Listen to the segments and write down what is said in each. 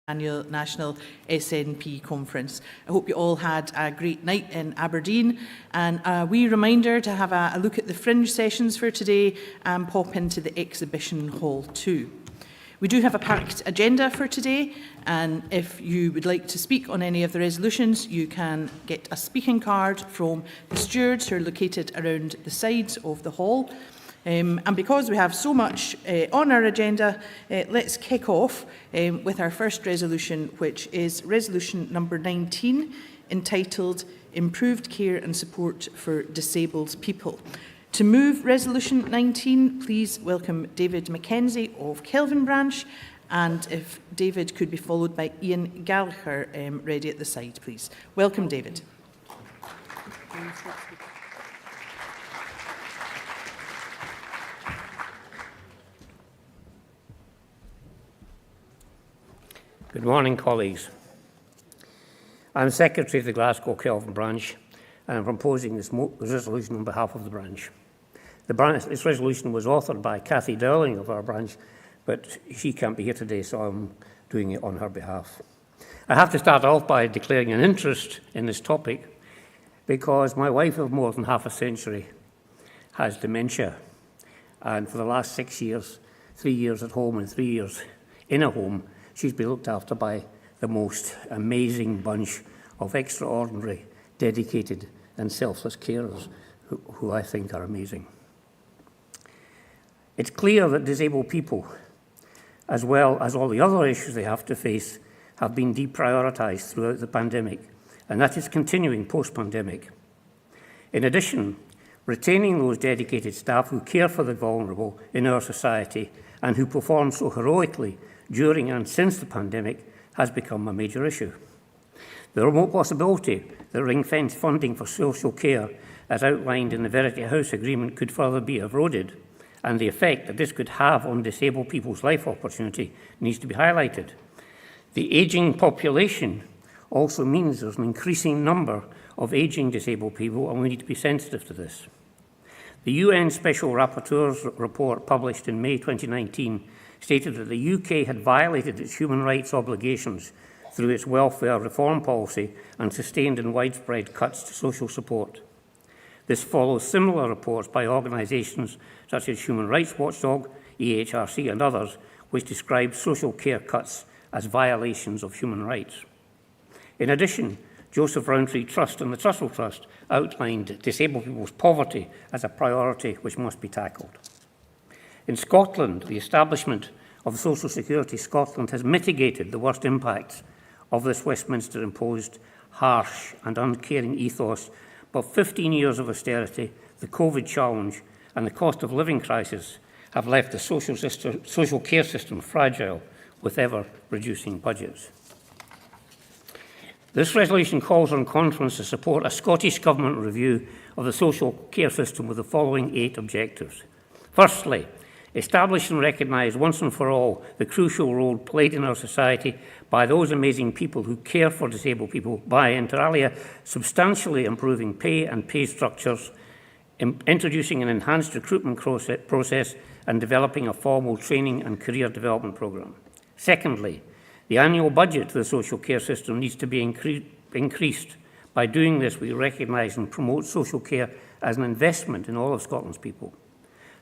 Annual National SNP Conference. I hope you all had a great night in Aberdeen, and a wee reminder to have a look at the fringe sessions for today and pop into the exhibition hall too. We do have a packed agenda for today, and if you would like to speak on any of the resolutions, you can get a speaking card from the stewards who are located around the sides of the hall. And because we have so much on our agenda, let's kick off with our first resolution, which is resolution number 19, entitled Improved Care and Support for Disabled People. To move resolution 19, please welcome David Mackenzie of Kelvin Branch, and if David could be followed by Ian Gallagher ready at the side, please. Welcome, David. Good morning, colleagues. I'm Secretary of the Glasgow Kelvin Branch, and I'm proposing this resolution on behalf of the branch. This resolution was authored by Cathy Dowling of our branch, but she can't be here today, so I'm doing it on her behalf. I have to start off by declaring an interest in this topic because my wife of more than half a century has dementia, and for the last 6 years, 3 years at home and 3 years in a home, she's been looked after by the most amazing bunch of extraordinary, dedicated and selfless carers who I think are amazing. It's clear that disabled people, as well as all the other issues they have to face, have been deprioritised throughout the pandemic, and that is continuing post-pandemic. In addition, retaining those dedicated staff who care for the vulnerable in our society and who perform so heroically during and since the pandemic has become a major issue. The remote possibility that ring-fence funding for social care, as outlined in the Verity House Agreement, could further be eroded, and the effect that this could have on disabled people's life opportunity needs to be highlighted. The ageing population also means there's an increasing number of ageing disabled people, and we need to be sensitive to this. The UN Special Rapporteur's report published in May 2019 stated that the UK had violated its human rights obligations through its welfare reform policy and sustained and widespread cuts to social support. This follows similar reports by organisations such as Human Rights Watchdog, EHRC and others, which describe social care cuts as violations of human rights. In addition, Joseph Rowntree Trust and the Trussell Trust outlined disabled people's poverty as a priority which must be tackled. In Scotland, the establishment of Social Security Scotland has mitigated the worst impacts of this Westminster-imposed harsh and uncaring ethos, but 15 years of austerity, the COVID challenge and the cost of living crisis have left the social care system fragile with ever-reducing budgets. This resolution calls on Conference to support a Scottish Government review of the social care system with the following 8 objectives. Firstly, establish and recognise once and for all the crucial role played in our society by those amazing people who care for disabled people by, inter alia, substantially improving pay and pay structures, introducing an enhanced recruitment process and developing a formal training and career development programme. Secondly, the annual budget to the social care system needs to be increased. By doing this, we recognise and promote social care as an investment in all of Scotland's people.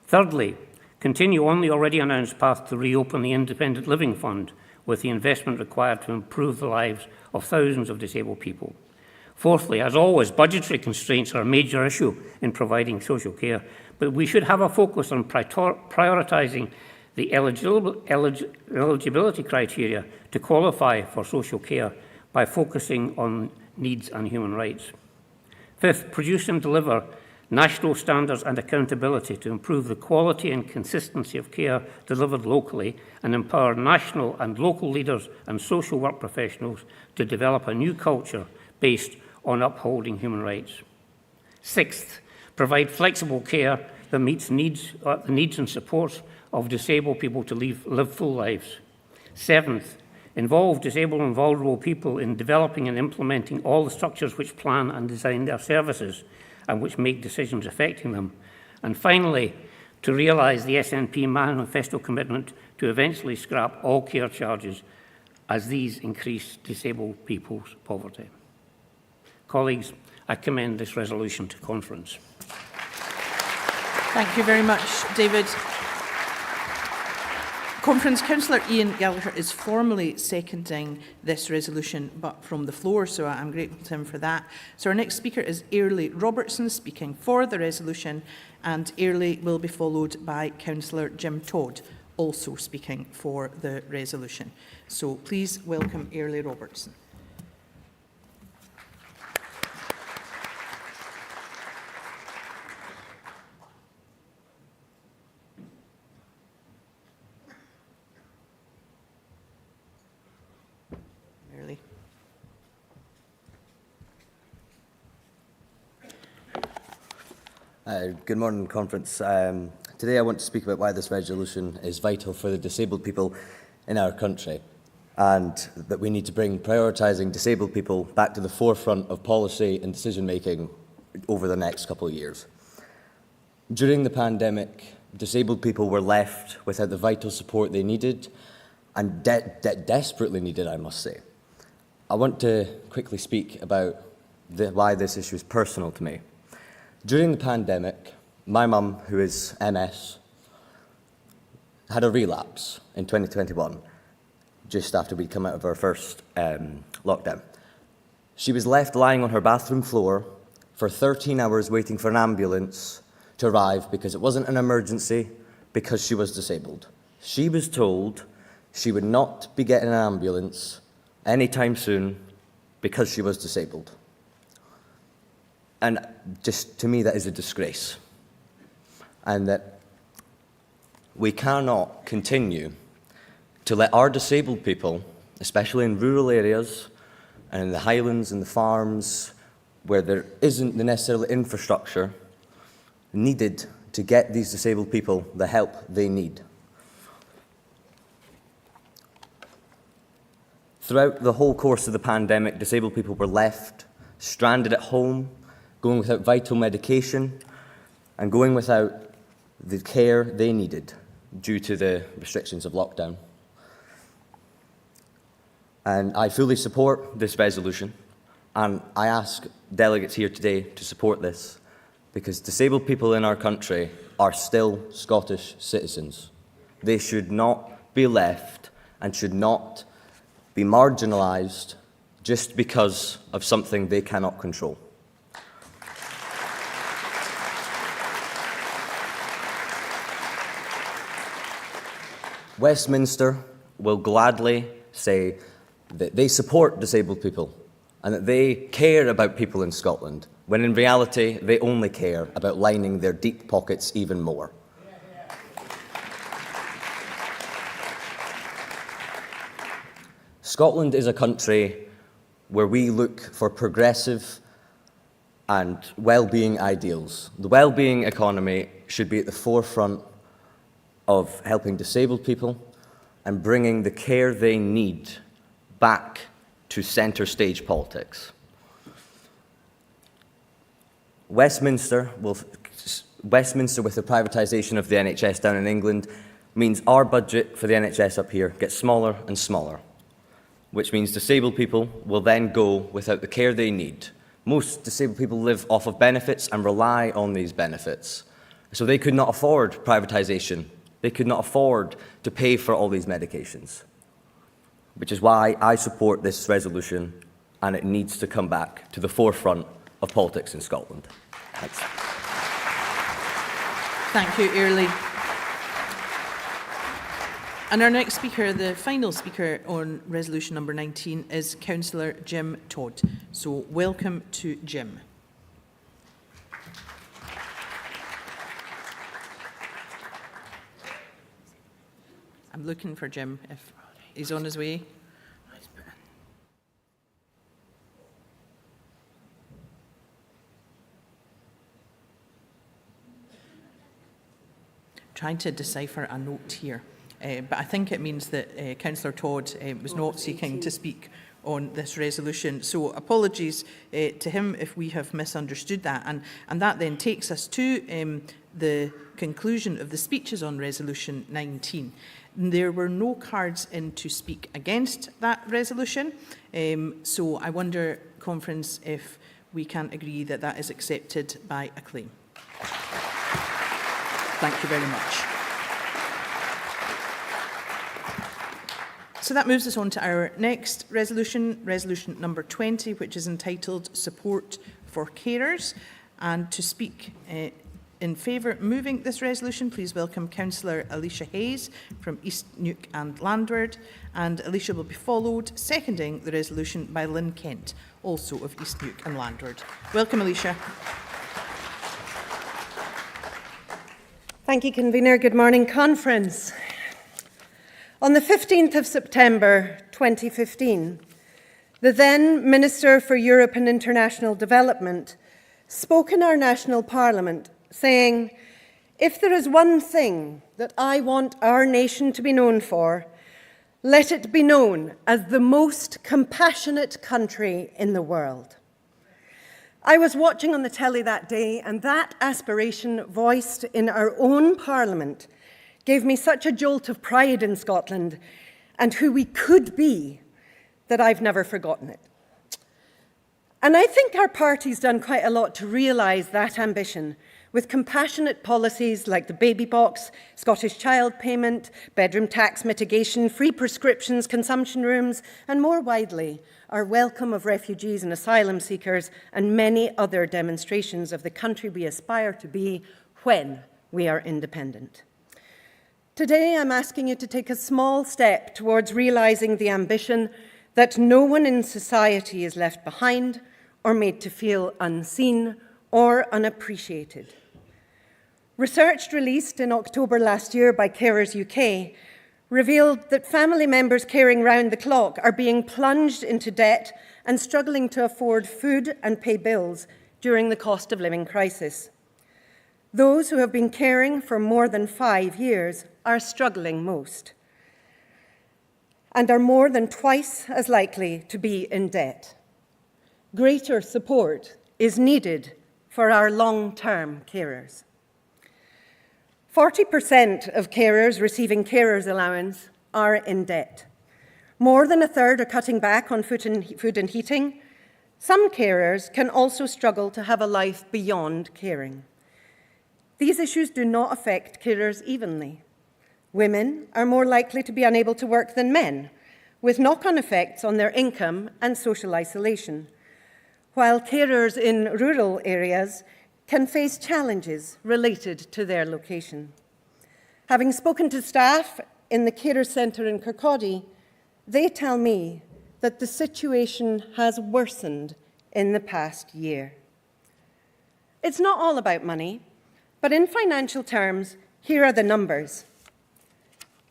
Thirdly, continue on the already announced path to reopen the Independent Living Fund with the investment required to improve the lives of thousands of disabled people. Fourthly, as always, budgetary constraints are a major issue in providing social care, but we should have a focus on prioritising the eligibility criteria to qualify for social care by focusing on needs and human rights. Fifth, produce and deliver national standards and accountability to improve the quality and consistency of care delivered locally and empower national and local leaders and social work professionals to develop a new culture based on upholding human rights. Sixth, provide flexible care that meets the needs and supports of disabled people to live full lives. Seventh, involve disabled and vulnerable people in developing and implementing all the structures which plan and design their services and which make decisions affecting them. And finally, to realise the SNP manifesto commitment to eventually scrap all care charges as these increase disabled people's poverty. Colleagues, I commend this resolution to conference. Thank you very much, David. Conference Councillor Ian Gallagher is formally seconding this resolution, but from the floor, so I'm grateful to him for that. So our next speaker is Airlie Robertson, speaking for the resolution, and Airlie will be followed by Councillor Jim Todd, also speaking for the resolution. So please welcome Airlie Robertson. Good morning, Conference. Today I want to speak about why this resolution is vital for the disabled people in our country, and that we need to bring prioritising disabled people back to the forefront of policy and decision-making over the next couple of years. During the pandemic, disabled people were left without the vital support they needed, and desperately needed, I must say. I want to quickly speak about why this issue is personal to me. During the pandemic, my mum, who is MS, had a relapse in 2021, just after we'd come out of our first lockdown. She was left lying on her bathroom floor for 13 hours waiting for an ambulance to arrive because it wasn't an emergency, because she was disabled. She was told she would not be getting an ambulance anytime soon because she was disabled. And just to me, that is a disgrace. And that we cannot continue to let our disabled people, especially in rural areas and in the highlands and the farms, where there isn't the necessary infrastructure needed to get these disabled people the help they need. Throughout the whole course of the pandemic, disabled people were left stranded at home, going without vital medication, and going without the care they needed due to the restrictions of lockdown. And I fully support this resolution, and I ask delegates here today to support this, because disabled people in our country are still Scottish citizens. They should not be left and should not be marginalised just because of something they cannot control. Westminster will gladly say that they support disabled people and that they care about people in Scotland, when in reality they only care about lining their deep pockets even more. Scotland is a country where we look for progressive and well-being ideals. The well-being economy should be at the forefront of helping disabled people and bringing the care they need back to centre stage politics. Westminster, with the privatisation of the NHS down in England, means our budget for the NHS up here gets smaller and smaller, which means disabled people will then go without the care they need. Most disabled people live off of benefits and rely on these benefits, so they could not afford privatisation. They could not afford to pay for all these medications, which is why I support this resolution, and it needs to come back to the forefront of politics in Scotland. Thanks. Thank you, Airlie. And our next speaker, the final speaker on resolution number 19, is Councillor Jim Todd. So welcome to Jim. I'm looking for Jim, if he's on his way. Trying to decipher a note here. but I think it means that Councillor Todd was not seeking to speak on this resolution. So apologies to him if we have misunderstood that. And that then takes us to the conclusion of the speeches on Resolution 19. There were no cards in to speak against that resolution. So I wonder, Conference, if we can agree that that is accepted by acclaim. Thank you very much. So that moves us on to our next resolution, resolution number 20, which is entitled Support for Carers. And to speak in favour of moving this resolution, please welcome Councillor Alicia Hayes from East Neuk and Landward. And Alicia will be followed, seconding the resolution, by Lynn Kent, also of East Neuk and Landward. Welcome, Alicia. Thank you, Convener. Good morning, Conference. On the 15th of September 2015, the then Minister for Europe and International Development spoke in our national parliament saying, "If there is one thing that I want our nation to be known for, let it be known as the most compassionate country in the world." I was watching on the telly that day, and that aspiration voiced in our own parliament gave me such a jolt of pride in Scotland and who we could be that I've never forgotten it. And I think our party's done quite a lot to realise that ambition, with compassionate policies like the baby box, Scottish child payment, bedroom tax mitigation, free prescriptions, consumption rooms, and more widely, our welcome of refugees and asylum seekers, and many other demonstrations of the country we aspire to be when we are independent. Today, I'm asking you to take a small step towards realising the ambition that no one in society is left behind or made to feel unseen or unappreciated. Research released in October last year by Carers UK revealed that family members caring round the clock are being plunged into debt and struggling to afford food and pay bills during the cost of living crisis. Those who have been caring for more than 5 years are struggling most and are more than twice as likely to be in debt. Greater support is needed for our long-term carers. 40% of carers receiving carers allowance are in debt. More than a third are cutting back on food and heating. Some carers can also struggle to have a life beyond caring. These issues do not affect carers evenly. Women are more likely to be unable to work than men, with knock-on effects on their income and social isolation, while carers in rural areas can face challenges related to their location. Having spoken to staff in the Carer Centre in Kirkcaldy, they tell me that the situation has worsened in the past year. It's not all about money, but in financial terms, here are the numbers.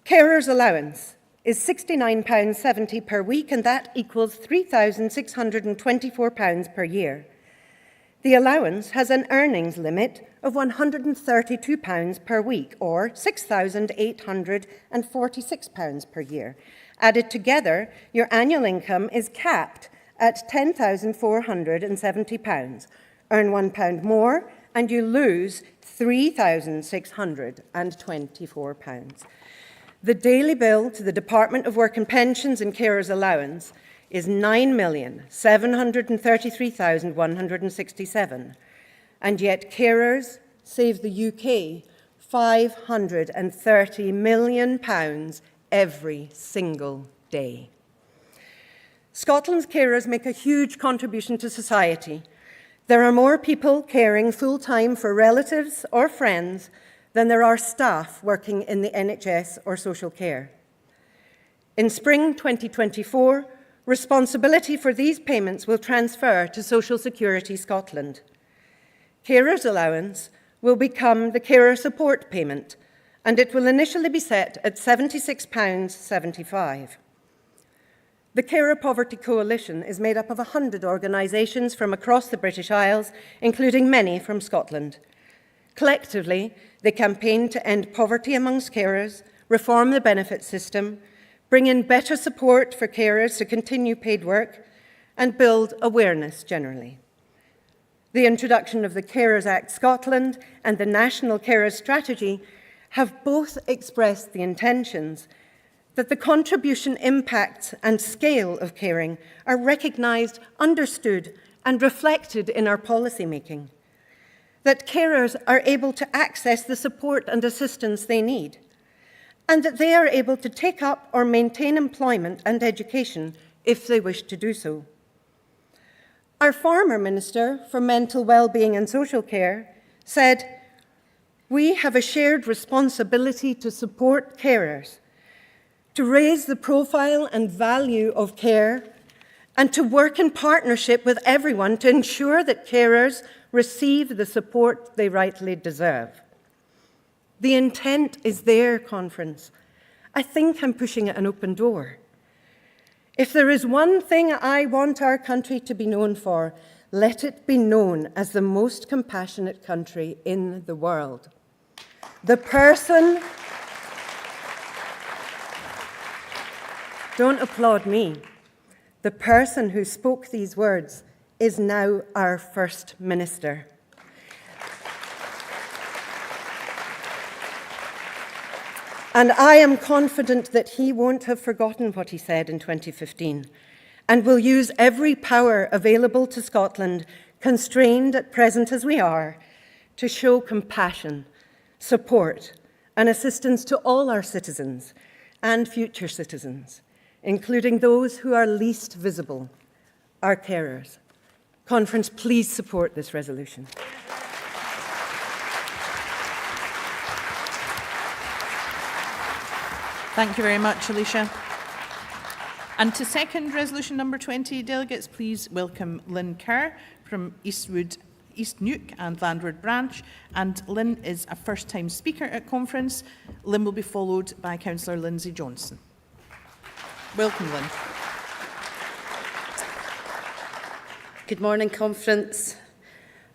Carers allowance is £69.70 per week, and that equals £3,624 per year. The allowance has an earnings limit of £132 per week, or £6,846 per year. Added together, your annual income is capped at £10,470. Earn £1 more, and you lose £3,624. The daily bill to the Department of Work and Pensions and Carers Allowance is £9,733,167, and yet carers save the UK £530 million every single day. Scotland's carers make a huge contribution to society. There are more people caring full-time for relatives or friends than there are staff working in the NHS or social care. In spring 2024, responsibility for these payments will transfer to Social Security Scotland. Carers allowance will become the carer support payment, and it will initially be set at £76.75. The Carer Poverty Coalition is made up of 100 organisations from across the British Isles, including many from Scotland. Collectively, they campaign to end poverty amongst carers, reform the benefit system, bring in better support for carers to continue paid work, and build awareness generally. The introduction of the Carers Act Scotland and the National Carers Strategy have both expressed the intentions that the contribution, impact and scale of caring are recognised, understood and reflected in our policy making, that carers are able to access the support and assistance they need, and that they are able to take up or maintain employment and education if they wish to do so. Our former Minister for Mental Wellbeing and Social Care said, "We have a shared responsibility to support carers, to raise the profile and value of care, and to work in partnership with everyone to ensure that carers receive the support they rightly deserve." The intent is there, Conference. I think I'm pushing at an open door. If there is one thing I want our country to be known for, let it be known as the most compassionate country in the world. The person... Don't applaud me. The person who spoke these words is now our First Minister. And I am confident that he won't have forgotten what he said in 2015 and will use every power available to Scotland, constrained at present as we are, to show compassion, support and assistance to all our citizens and future citizens, including those who are least visible, our carers. Conference, please support this resolution. Thank you very much, Alicia. And to second resolution number 20, delegates, please welcome Lynn Kerr from East Neuk and Landward Branch. And Lynn is a first-time speaker at conference. Lynn will be followed by Councillor Lindsay Johnson. Welcome, Lynn. Good morning, Conference.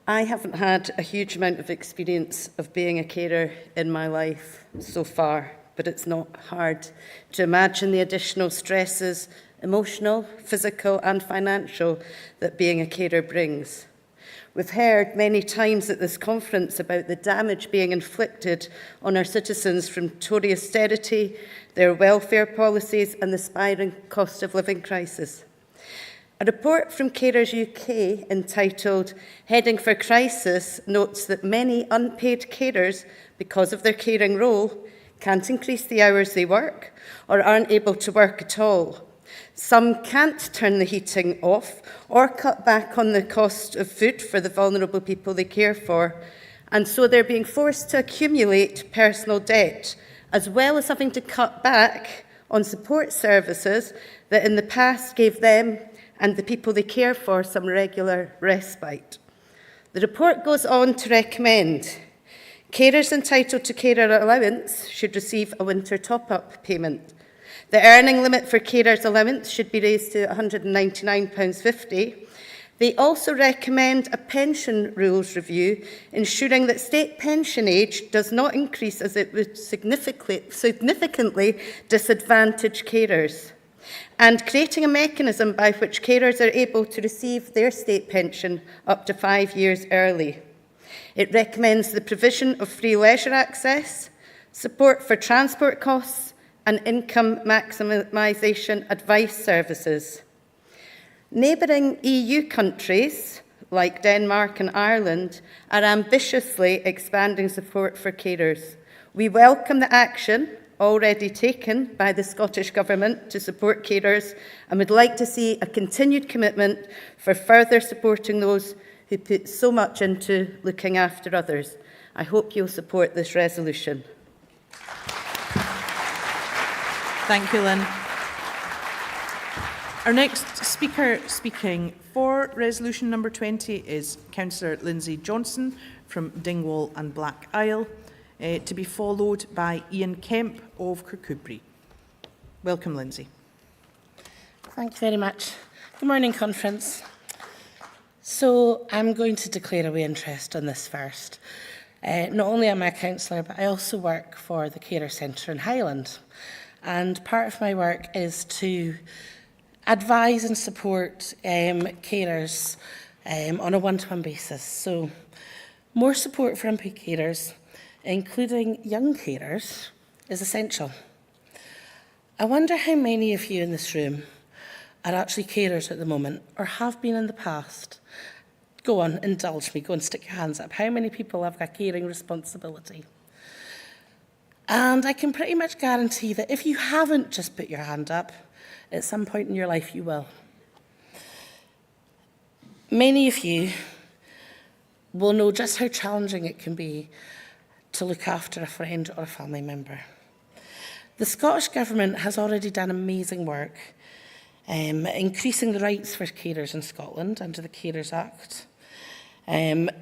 I haven't had a huge amount of experience of being a carer in my life so far, but it's not hard to imagine the additional stresses, emotional, physical and financial, that being a carer brings. We've heard many times at this conference about the damage being inflicted on our citizens from Tory austerity, their welfare policies and the spiralling cost of living crisis. A report from Carers UK entitled "Heading for Crisis" notes that many unpaid carers, because of their caring role, can't increase the hours they work or aren't able to work at all. Some can't turn the heating off or cut back on the cost of food for the vulnerable people they care for, and so they're being forced to accumulate personal debt, as well as having to cut back on support services that in the past gave them and the people they care for some regular respite. The report goes on to recommend carers entitled to carer allowance should receive a winter top-up payment. The earning limit for carers allowance should be raised to £199.50. They also recommend a pension rules review, ensuring that state pension age does not increase as it would significantly disadvantage carers, and creating a mechanism by which carers are able to receive their state pension up to 5 years early. It recommends the provision of free leisure access, support for transport costs, and income maximisation advice services. Neighbouring EU countries, like Denmark and Ireland, are ambitiously expanding support for carers. We welcome the action already taken by the Scottish Government to support carers and would like to see a continued commitment for further supporting those who put so much into looking after others. I hope you'll support this resolution. Thank you, Lynn. Our next speaker speaking for resolution number 20 is Councillor Lindsay Johnson from Dingwall and Black Isle, to be followed by Ian Kemp of Kirkcudbright. Welcome, Lindsay. Thank you very much. Good morning, Conference. So I'm going to declare away interest on this first. Not only am I a counsellor, but I also work for the Carer Centre in Highland. And part of my work is to advise and support carers on a one-to-one basis. So more support for unpaid carers, including young carers, is essential. I wonder how many of you in this room are actually carers at the moment, or have been in the past. Go on, indulge me, go and stick your hands up. How many people have a caring responsibility? And I can pretty much guarantee that if you haven't just put your hand up, at some point in your life you will. Many of you will know just how challenging it can be to look after a friend or a family member. The Scottish Government has already done amazing work increasing the rights for carers in Scotland under the Carers Act. The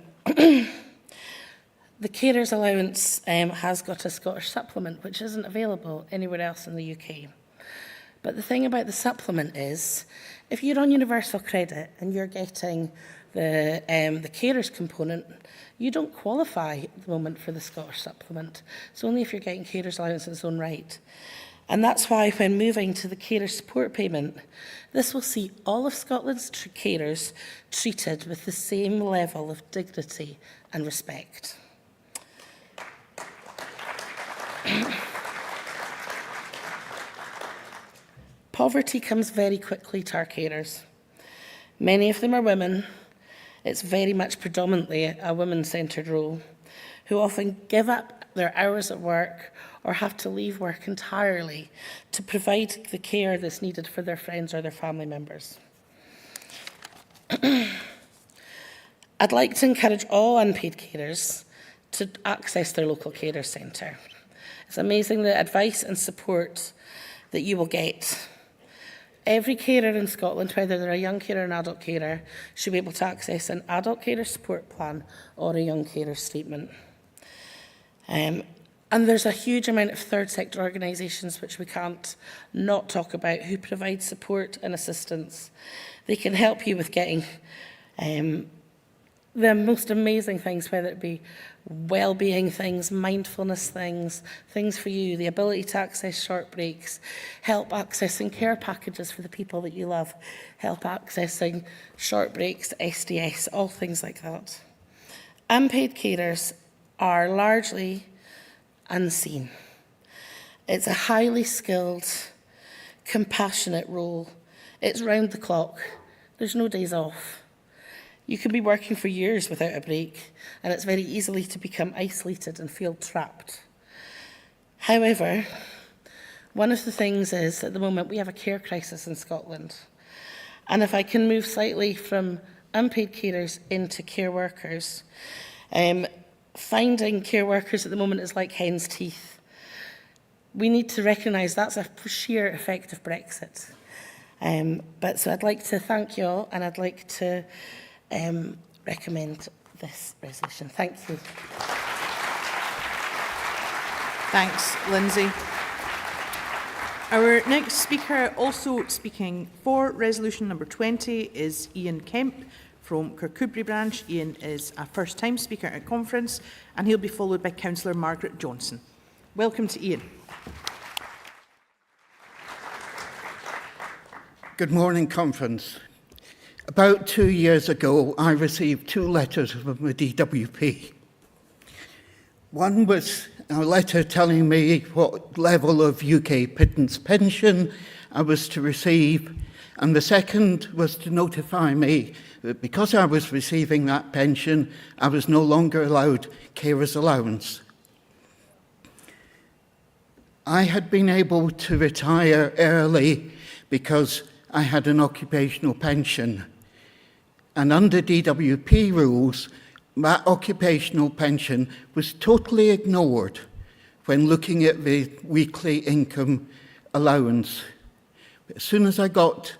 Carers Allowance has got a Scottish supplement, which isn't available anywhere else in the UK. But the thing about the supplement is, if you're on universal credit and you're getting the carers component, you don't qualify at the moment for the Scottish supplement. It's only if you're getting carers allowance in its own right. And that's why when moving to the carer support payment, this will see all of Scotland's carers treated with the same level of dignity and respect. Poverty comes very quickly to our carers. Many of them are women. It's very much predominantly a women-centred role, who often give up their hours at work or have to leave work entirely to provide the care that's needed for their friends or their family members. I'd like to encourage all unpaid carers to access their local carer centre. It's amazing the advice and support that you will get. Every carer in Scotland, whether they're a young carer or an adult carer, should be able to access an adult carer support plan or a young carer statement. And there's a huge amount of third sector organisations which we can't not talk about who provide support and assistance. They can help you with getting the most amazing things, whether it be well-being things, mindfulness things, things for you, the ability to access short breaks, help accessing care packages for the people that you love, help accessing short breaks, SDS, all things like that. Unpaid carers are largely unseen. It's a highly skilled, compassionate role. It's round the clock. There's no days off. You can be working for years without a break, and it's very easily to become isolated and feel trapped. However, one of the things is, at the moment, we have a care crisis in Scotland. And if I can move slightly from unpaid carers into care workers, finding care workers at the moment is like hen's teeth. We need to recognise that's a sheer effect of Brexit. So I'd like to thank you all, and I'd like to recommend this resolution. Thank you. Thanks, Lindsay. Our next speaker, also speaking for resolution number 20, is Ian Kemp from Kirkcudbright branch. Ian is a first-time speaker at conference, and he'll be followed by Councillor Margaret Johnson. Welcome to Ian. Good morning, conference. About 2 years ago, I received 2 letters from the DWP. One was a letter telling me what level of UK pittance pension I was to receive, and the second was to notify me that because I was receiving that pension, I was no longer allowed carer's allowance. I had been able to retire early because I had an occupational pension. And under DWP rules, that occupational pension was totally ignored when looking at the weekly income allowance. But as soon as I got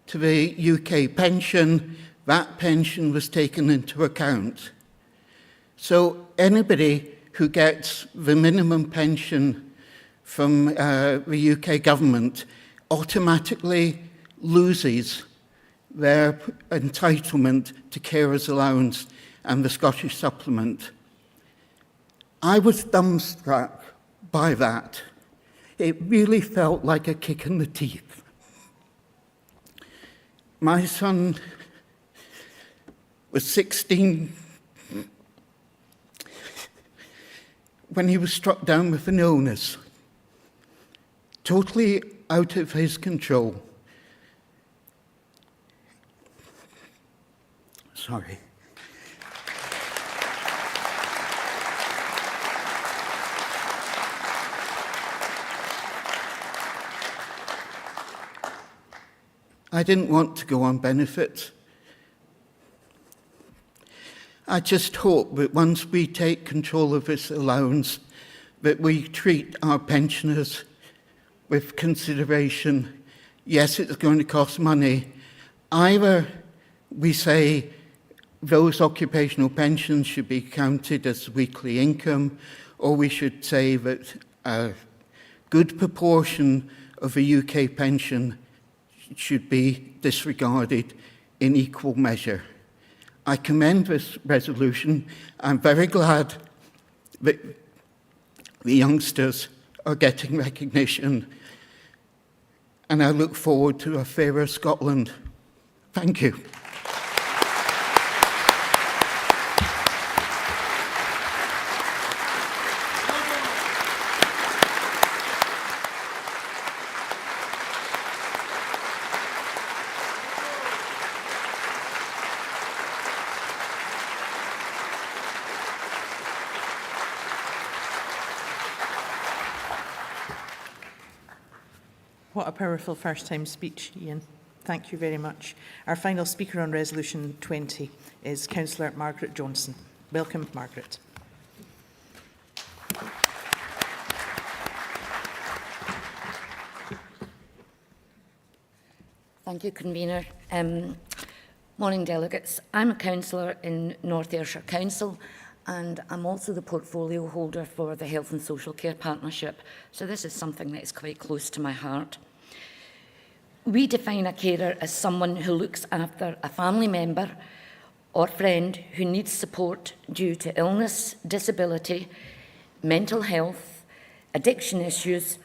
to the UK pension, that pension was taken into account. So anybody who gets the minimum pension from the UK government automatically loses their entitlement to carer's allowance and the Scottish supplement. I was dumbstruck by that. It really felt like a kick in the teeth. My son was 16 when he was struck down with an illness, totally out of his control. Sorry. I didn't want to go on benefits. I just hope that once we take control of this allowance, that we treat our pensioners with consideration. Yes, it's going to cost money. Either we say those occupational pensions should be counted as weekly income, or we should say that a good proportion of a UK pension should be disregarded in equal measure. I commend this resolution. I'm very glad that the youngsters are getting recognition, and I look forward to a fairer Scotland. Thank you. What a powerful first-time speech, Ian. Thank you very much. Our final speaker on Resolution 20 is Councillor Margaret Johnson. Welcome, Margaret. Thank you, Convener. Morning, delegates. I'm a councillor in North Ayrshire Council, and I'm also the portfolio holder for the Health and Social Care Partnership, so this is something that is quite close to my heart. We define a carer as someone who looks after a family member or friend who needs support due to illness, disability, mental health, addiction issues,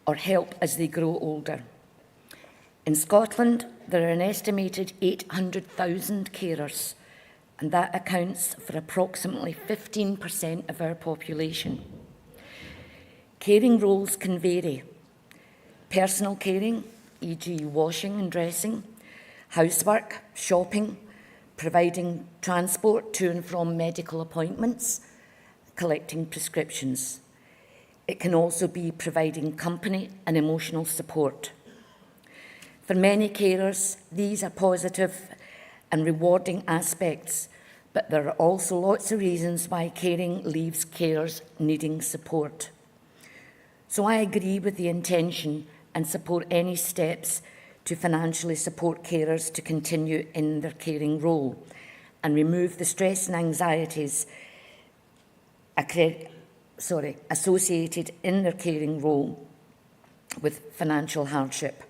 or help as they grow older. In Scotland, there are an estimated 800,000 carers, and that accounts for approximately 15% of our population. Caring roles can vary. Personal caring, e.g. washing and dressing, housework, shopping, providing transport to and from medical appointments, collecting prescriptions. It can also be providing company and emotional support. For many carers, these are positive and rewarding aspects, but there are also lots of reasons why caring leaves carers needing support. So I agree with the intention and support any steps to financially support carers to continue in their caring role and remove the stress and anxieties associated in their caring role with financial hardship.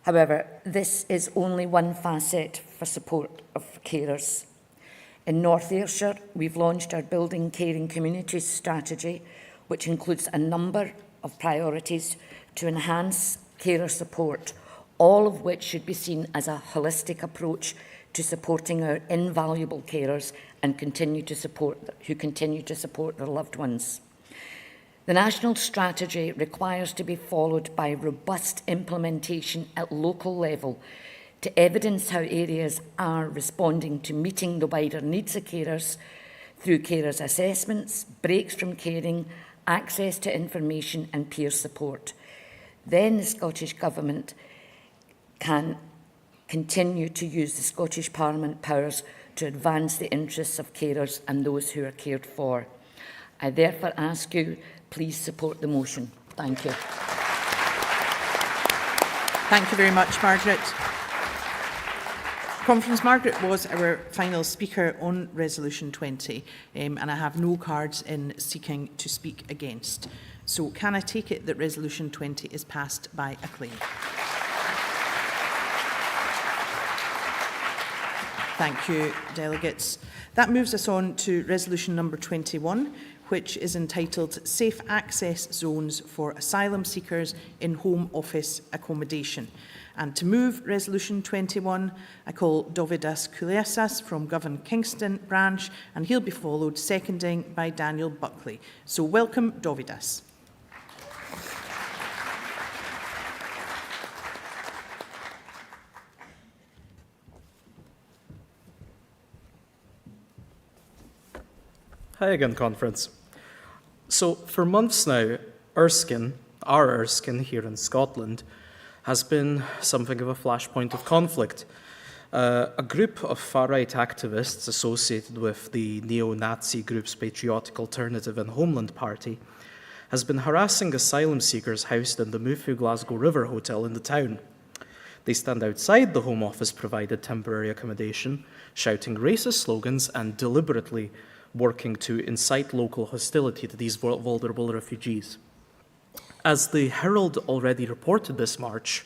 However, this is only one facet for support of carers. In North Ayrshire, we've launched our Building Caring Communities strategy, which includes a number of priorities to enhance carer support, all of which should be seen as a holistic approach to supporting our invaluable carers and who continue to support their loved ones. The national strategy requires to be followed by robust implementation at local level to evidence how areas are responding to meeting the wider needs of carers through carers' assessments, breaks from caring, access to information and peer support. Then the Scottish Government can continue to use the Scottish Parliament powers to advance the interests of carers and those who are cared for. I therefore ask you, please support the motion. Thank you. Thank you very much, Margaret. Conference, Margaret was our final speaker on Resolution 20, and I have no cards in seeking to speak against. So can I take it that Resolution 20 is passed by acclaim? Thank you, delegates. That moves us on to Resolution number 21, which is entitled Safe Access Zones for Asylum Seekers in Home Office Accommodation. And to move Resolution 21, I call Dovidas Kouliasas from Govan Kingston branch, and he'll be followed seconding by Daniel Buckley. So welcome, Dovidas. Hi again, Conference. So for months now, our Erskine here in Scotland, has been something of a flashpoint of conflict. A group of far-right activists associated with the neo-Nazi group's Patriotic Alternative and Homeland Party has been harassing asylum seekers housed in the Mufu Glasgow River Hotel in the town. They stand outside the Home Office-provided temporary accommodation, shouting racist slogans and deliberately working to incite local hostility to these vulnerable refugees. As the Herald already reported this March,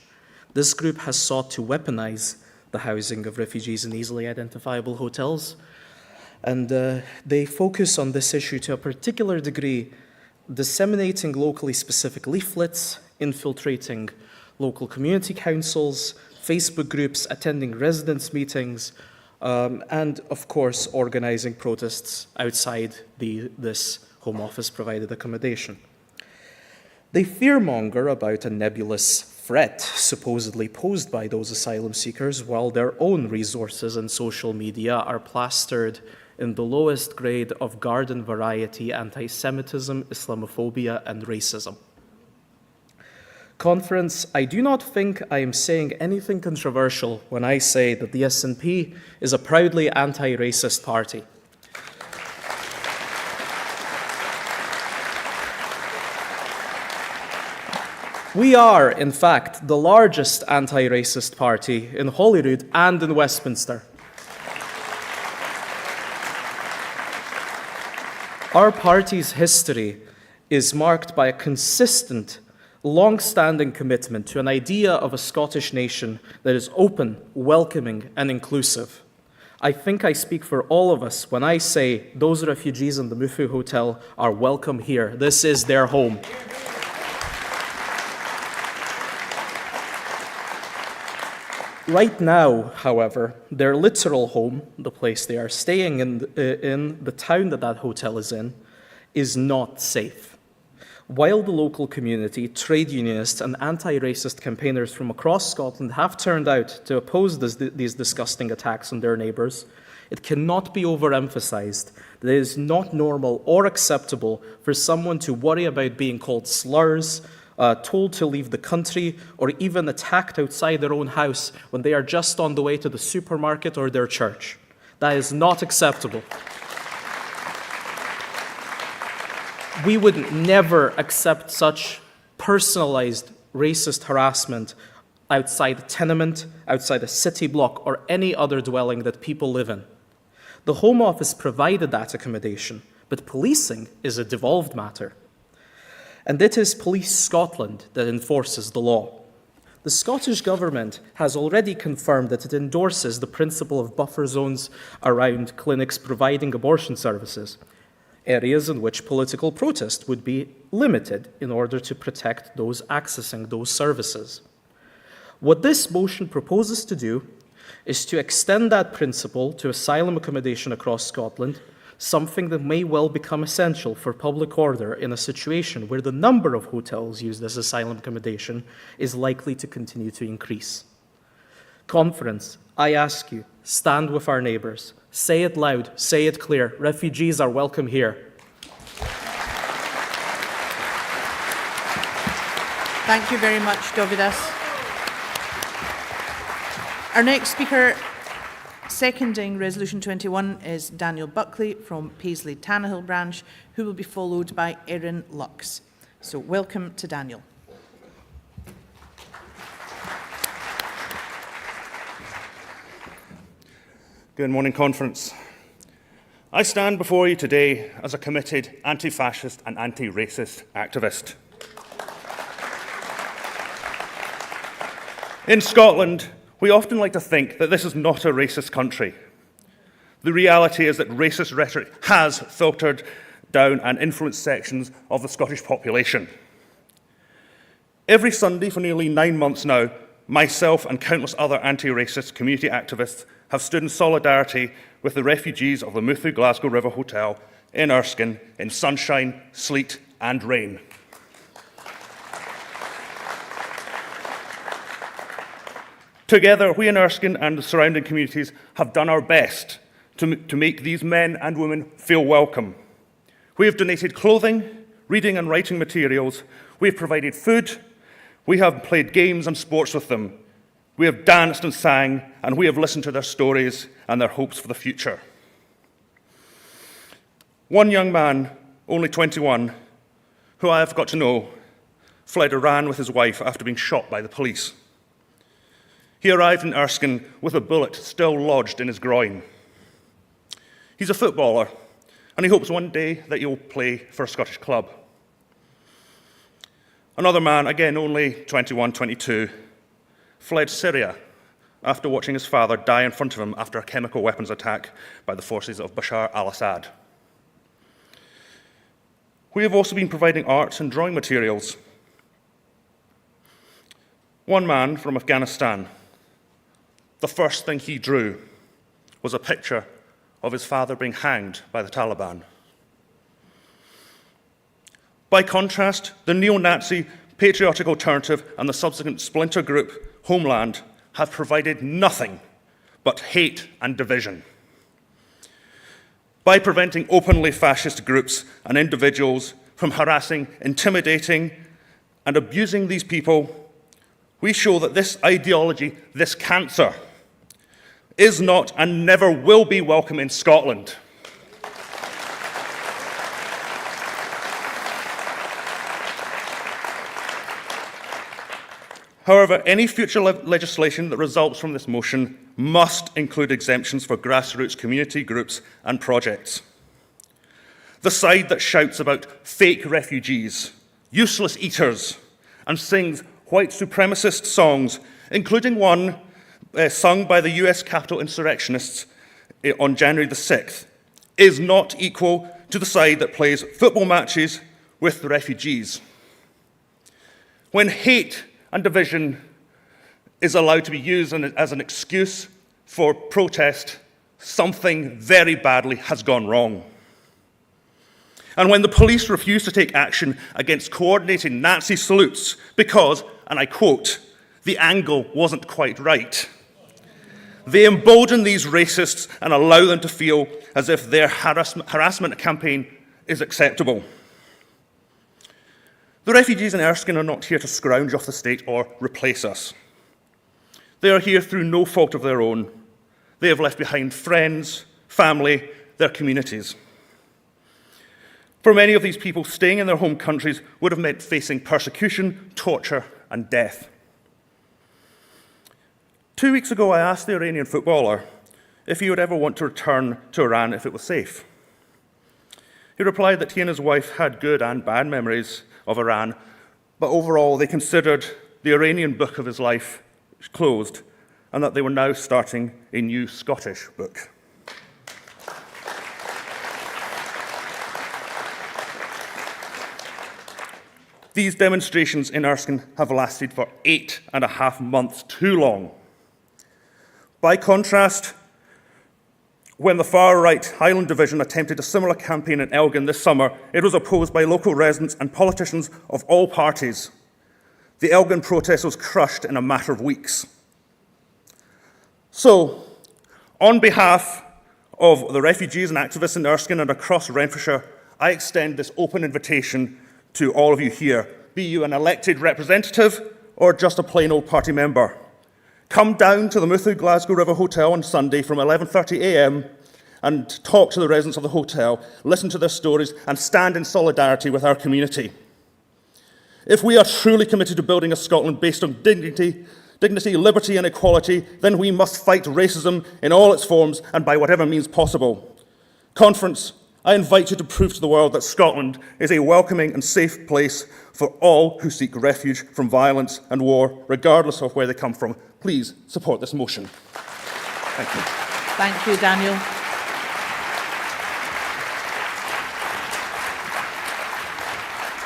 this group has sought to weaponize the housing of refugees in easily identifiable hotels, and they focus on this issue to a particular degree, disseminating locally specific leaflets, infiltrating local community councils, Facebook groups, attending residents' meetings, and, of course, organising protests outside this Home Office-provided accommodation. They fearmonger about a nebulous threat supposedly posed by those asylum seekers, while their own resources and social media are plastered in the lowest grade of garden variety anti-Semitism, Islamophobia, and racism. Conference, I do not think I am saying anything controversial when I say that the SNP is a proudly anti-racist party. We are, in fact, the largest anti-racist party in Holyrood and in Westminster. Our party's history is marked by a consistent, long-standing commitment to an idea of a Scottish nation that is open, welcoming, and inclusive. I think I speak for all of us when I say those refugees in the Mufu Hotel are welcome here. This is their home. Right now, however, their literal home, the place they are staying in the town that hotel is not safe. While the local community, trade unionists, and anti-racist campaigners from across Scotland have turned out to oppose these disgusting attacks on their neighbours, it cannot be overemphasised that it is not normal or acceptable for someone to worry about being called slurs, told to leave the country, or even attacked outside their own house when they are just on the way to the supermarket or their church. That is not acceptable. We would never accept such personalized racist harassment outside a tenement, outside a city block, or any other dwelling that people live in. The Home Office provided that accommodation, but policing is a devolved matter. And it is Police Scotland that enforces the law. The Scottish Government has already confirmed that it endorses the principle of buffer zones around clinics providing abortion services, areas in which political protest would be limited in order to protect those accessing those services. What this motion proposes to do is to extend that principle to asylum accommodation across Scotland, something that may well become essential for public order in a situation where the number of hotels used as asylum accommodation is likely to continue to increase. Conference, I ask you, stand with our neighbours. Say it loud, say it clear. Refugees are welcome here. Thank you very much, Dovidas. Our next speaker, seconding Resolution 21, is Daniel Buckley from Paisley Tannahill branch, who will be followed by Erin Lux. So welcome to Daniel. Good morning, Conference. I stand before you today as a committed anti-fascist and anti-racist activist. In Scotland, we often like to think that this is not a racist country. The reality is that racist rhetoric has filtered down and influence sections of the Scottish population. Every Sunday for nearly 9 months now, myself and countless other anti-racist community activists have stood in solidarity with the refugees of the Muthu Glasgow River Hotel in Erskine in sunshine, sleet and rain. Together, we in Erskine and the surrounding communities have done our best to make these men and women feel welcome. We have donated clothing, reading and writing materials, we have provided food, we have played games and sports with them, we have danced and sang, and we have listened to their stories and their hopes for the future. One young man, only 21, who I have got to know, fled Iran with his wife after being shot by the police. He arrived in Erskine with a bullet still lodged in his groin. He's a footballer, and he hopes one day that he'll play for a Scottish club. Another man, again only 21, 22, fled Syria after watching his father die in front of him after a chemical weapons attack by the forces of Bashar al-Assad. We have also been providing art and drawing materials. One man from Afghanistan, the first thing he drew was a picture of his father being hanged by the Taliban. By contrast, the neo-Nazi patriotic alternative and the subsequent splinter group Homeland have provided nothing but hate and division. By preventing openly fascist groups and individuals from harassing, intimidating, and abusing these people, we show that this ideology, this cancer, is not and never will be welcome in Scotland. However, any future legislation that results from this motion must include exemptions for grassroots community groups and projects. The side that shouts about fake refugees, useless eaters, and sings white supremacist songs, including one sung by the US Capitol insurrectionists on January the 6th, is not equal to the side that plays football matches with the refugees. When hate and division is allowed to be used as an excuse for protest, something very badly has gone wrong. And when the police refuse to take action against coordinated Nazi salutes because, and I quote, the angle wasn't quite right, they embolden these racists and allow them to feel as if their harassment campaign is acceptable. The refugees in Erskine are not here to scrounge off the state or replace us. They are here through no fault of their own. They have left behind friends, family, their communities. For many of these people, staying in their home countries would have meant facing persecution, torture, and death. 2 weeks ago, I asked the Iranian footballer if he would ever want to return to Iran if it was safe. He replied that he and his wife had good and bad memories of Iran, but overall they considered the Iranian book of his life closed and that they were now starting a new Scottish book. These demonstrations in Erskine have lasted for 8.5 months, too long. By contrast, when the far-right Highland Division attempted a similar campaign in Elgin this summer, it was opposed by local residents and politicians of all parties. The Elgin protest was crushed in a matter of weeks. So, on behalf of the refugees and activists in Erskine and across Renfrewshire, I extend this open invitation to all of you here, be you an elected representative or just a plain old party member. Come down to the Muthu Glasgow River Hotel on Sunday from 11:30 a.m. and talk to the residents of the hotel, listen to their stories, and stand in solidarity with our community. If we are truly committed to building a Scotland based on dignity, liberty, and equality, then we must fight racism in all its forms and by whatever means possible. Conference, I invite you to prove to the world that Scotland is a welcoming and safe place for all who seek refuge from violence and war, regardless of where they come from. Please support this motion. Thank you. Thank you, Daniel.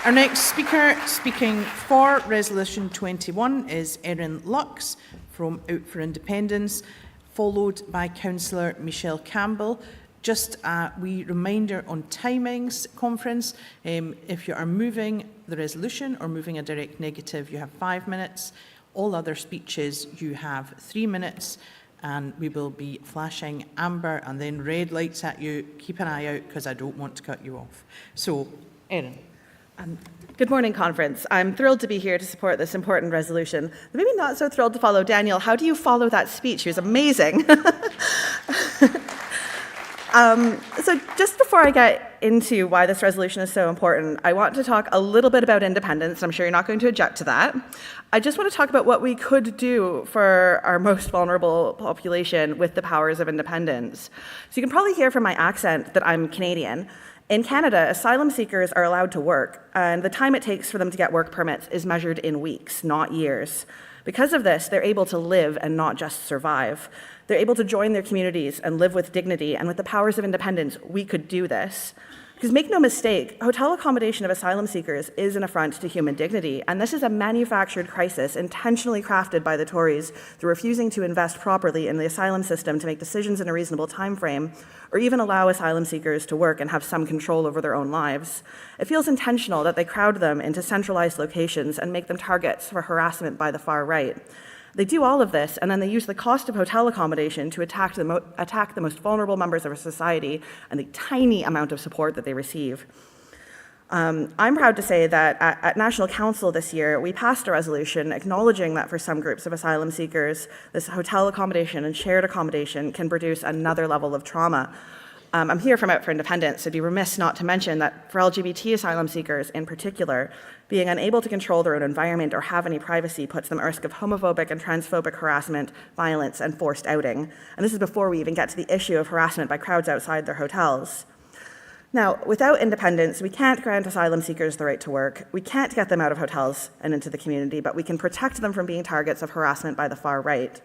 Our next speaker speaking for Resolution 21 is Erin Lux from Out for Independence, followed by Councillor Michelle Campbell. Just a wee reminder on timings, conference. If you are moving the resolution or moving a direct negative, you have 5 minutes. All other speeches, you have 3 minutes. And we will be flashing amber and then red lights at you. Keep an eye out because I don't want to cut you off. So, Erin. Good morning, Conference. I'm thrilled to be here to support this important resolution. But maybe not so thrilled to follow Daniel. How do you follow that speech? He was amazing. So just before I get into why this resolution is so important, I want to talk a little bit about independence. I'm sure you're not going to object to that. I just want to talk about what we could do for our most vulnerable population with the powers of independence. So you can probably hear from my accent that I'm Canadian. In Canada, asylum seekers are allowed to work, and the time it takes for them to get work permits is measured in weeks, not years. Because of this, they're able to live and not just survive. They're able to join their communities and live with dignity, and with the powers of independence, we could do this. Because make no mistake, hotel accommodation of asylum seekers is an affront to human dignity, and this is a manufactured crisis intentionally crafted by the Tories through refusing to invest properly in the asylum system to make decisions in a reasonable time frame, or even allow asylum seekers to work and have some control over their own lives. It feels intentional that they crowd them into centralized locations and make them targets for harassment by the far right. They do all of this, and then they use the cost of hotel accommodation to attack the most vulnerable members of our society and the tiny amount of support that they receive. I'm proud to say that at National Council this year, we passed a resolution acknowledging that for some groups of asylum seekers, this hotel accommodation and shared accommodation can produce another level of trauma. I'm here from Out for Independence, so I'd be remiss not to mention that for LGBT asylum seekers in particular, being unable to control their own environment or have any privacy puts them at risk of homophobic and transphobic harassment, violence, and forced outing. And this is before we even get to the issue of harassment by crowds outside their hotels. Now, without independence, we can't grant asylum seekers the right to work, we can't get them out of hotels and into the community, but we can protect them from being targets of harassment by the far right.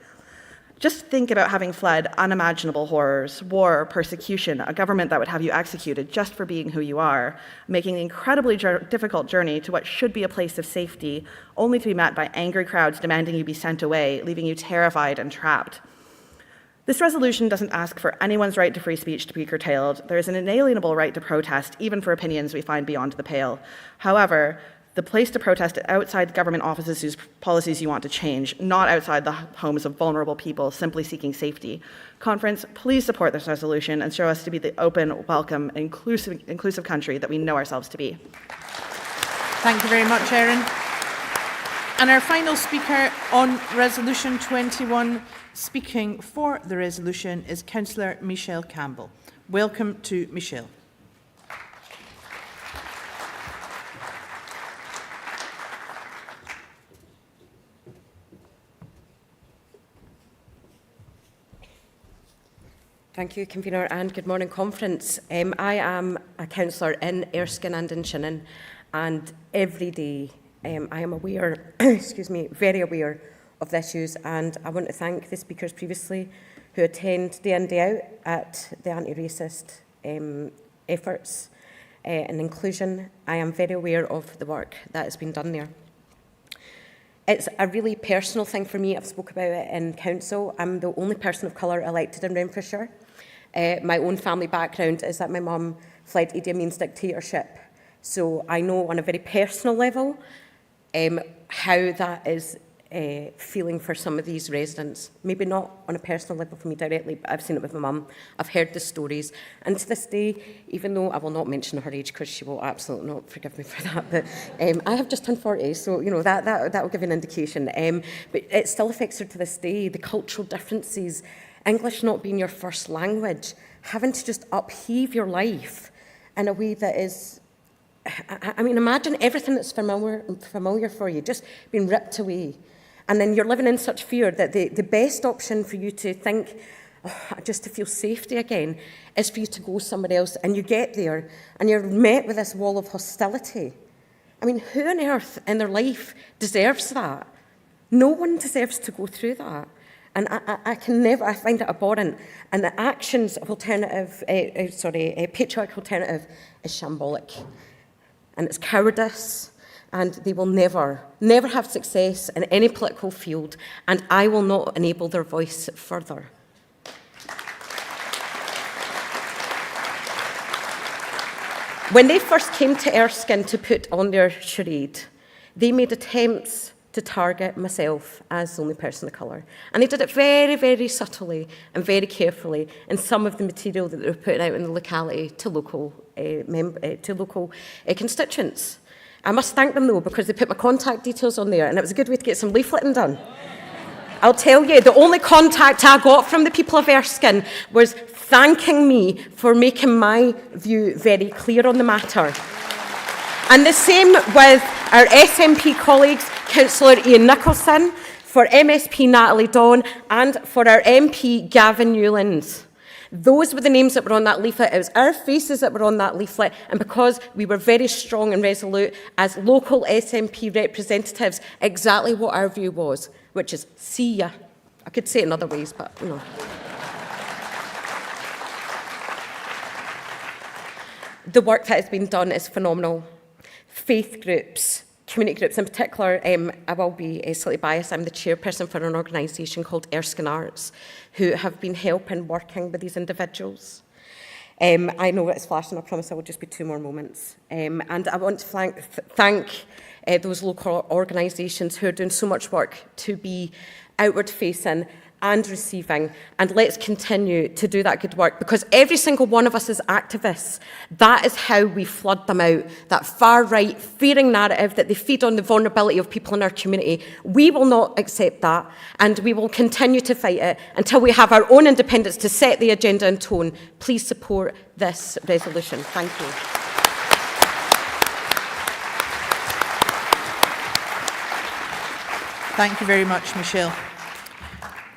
Just think about having fled unimaginable horrors, war, persecution, a government that would have you executed just for being who you are, making the incredibly difficult journey to what should be a place of safety, only to be met by angry crowds demanding you be sent away, leaving you terrified and trapped. This resolution doesn't ask for anyone's right to free speech to be curtailed. There is an inalienable right to protest, even for opinions we find beyond the pale. However, the place to protest is outside government offices whose policies you want to change, not outside the homes of vulnerable people simply seeking safety. Conference, please support this resolution and show us to be the open, welcome, inclusive country that we know ourselves to be. Thank you very much, Erin. And our final speaker on Resolution 21, speaking for the resolution, is Councillor Michelle Campbell. Welcome to Michelle. Thank you, Convener, and good morning, Conference. I am a councillor in Erskine and in Shannon, and every day I am aware, very aware of the issues, and I want to thank the speakers previously who attend day in, day out at the anti-racist efforts and inclusion. I am very aware of the work that has been done there. It's a really personal thing for me. I've spoke about it in council. I'm the only person of colour elected in Renfrewshire. My own family background is that my mum fled Idi Amin's dictatorship. So I know on a very personal level how that is feeling for some of these residents. Maybe not on a personal level for me directly, but I've seen it with my mum. I've heard the stories. And to this day, even though I will not mention her age because she will absolutely not forgive me for that, but I have just turned 40, so you know that will give you an indication. But it still affects her to this day. The cultural differences, English not being your first language, having to just upheave your life in a way that is, I mean, imagine everything that's familiar for you, just being ripped away. And then you're living in such fear that the best option for you to think, just to feel safety again, is for you to go somewhere else. And you get there and you're met with this wall of hostility. I mean, who on earth in their life deserves that? No one deserves to go through that. And I find it abhorrent. And the actions of patriarchal alternative is shambolic. and it's cowardice, and they will never, never have success in any political field, and I will not enable their voice further. When they first came to Erskine to put on their charade, they made attempts to target myself as the only person of colour. And they did it very, very subtly and very carefully in some of the material that they were putting out in the locality to local constituents. I must thank them, though, because they put my contact details on there, and it was a good way to get some leafleting done. I'll tell you, the only contact I got from the people of Erskine was thanking me for making my view very clear on the matter. And the same with our SNP colleagues, Councillor Ian Nicholson, for MSP Natalie Dawn, and for our MP Gavin Newlands. Those were the names that were on that leaflet. It was our faces that were on that leaflet, and because we were very strong and resolute as local SNP representatives, exactly what our view was, which is, see ya. I could say it in other ways, but you know. The work that has been done is phenomenal. Faith groups, community groups in particular, I will be slightly biased. I'm the chairperson for an organisation called Erskine Arts, who have been helping, working with these individuals. I know it's flashing, I promise I will just be 2 more moments. And I want to thank those local organisations who are doing so much work to be outward-facing and receiving, and let's continue to do that good work, because every single one of us is activists. That is how we flood them out, that far-right, fearing narrative that they feed on the vulnerability of people in our community. We will not accept that, and we will continue to fight it until we have our own independence to set the agenda and tone. Please support this resolution. Thank you. Thank you very much, Michelle.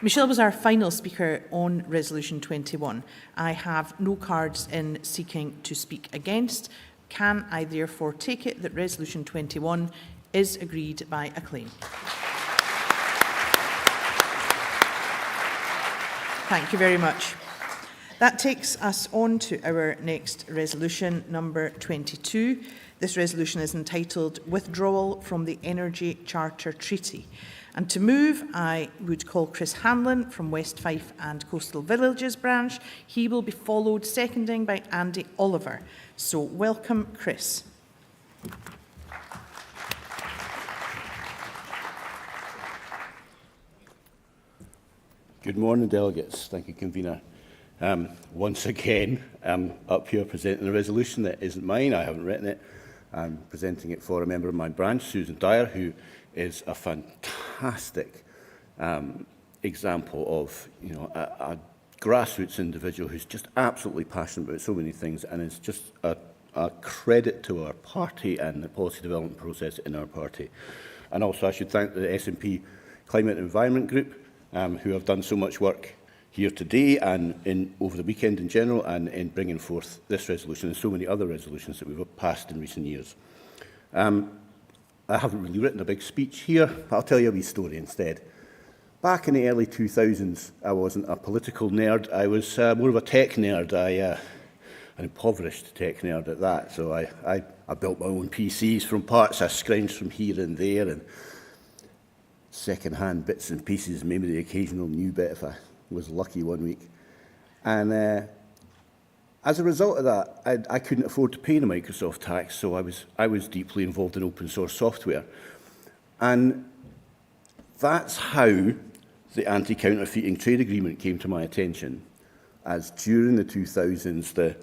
Michelle was our final speaker on Resolution 21. I have no cards in seeking to speak against. Can I therefore take it that Resolution 21 is agreed by acclaim? Thank you very much. That takes us on to our next resolution, number 22. This resolution is entitled Withdrawal from the Energy Charter Treaty. And to move, I would call Chris Hanlon from West Fife and Coastal Villages branch. He will be followed, seconding by Andy Oliver. So welcome, Chris. Good morning, delegates. Thank you, convener. Once again, I'm up here presenting a resolution that isn't mine. I haven't written it. I'm presenting it for a member of my branch, Susan Dyer, who is a fantastic example of, a grassroots individual who's just absolutely passionate about so many things, and it's just a credit to our party and the policy development process in our party. And also I should thank the SNP Climate and Environment Group, who have done so much work here today and over the weekend in general, and in bringing forth this resolution and so many other resolutions that we've passed in recent years. I haven't really written a big speech here, but I'll tell you a wee story instead. Back in the early 2000s, I wasn't a political nerd. I was more of a tech nerd. An impoverished tech nerd at that. So I built my own PCs from parts I scrounged from here and there, and second-hand bits and pieces, maybe the occasional new bit if I was lucky one week. And as a result of that, I couldn't afford to pay the Microsoft tax, so I was deeply involved in open source software. And that's how the anti-counterfeiting trade agreement came to my attention, as during the 2000s, the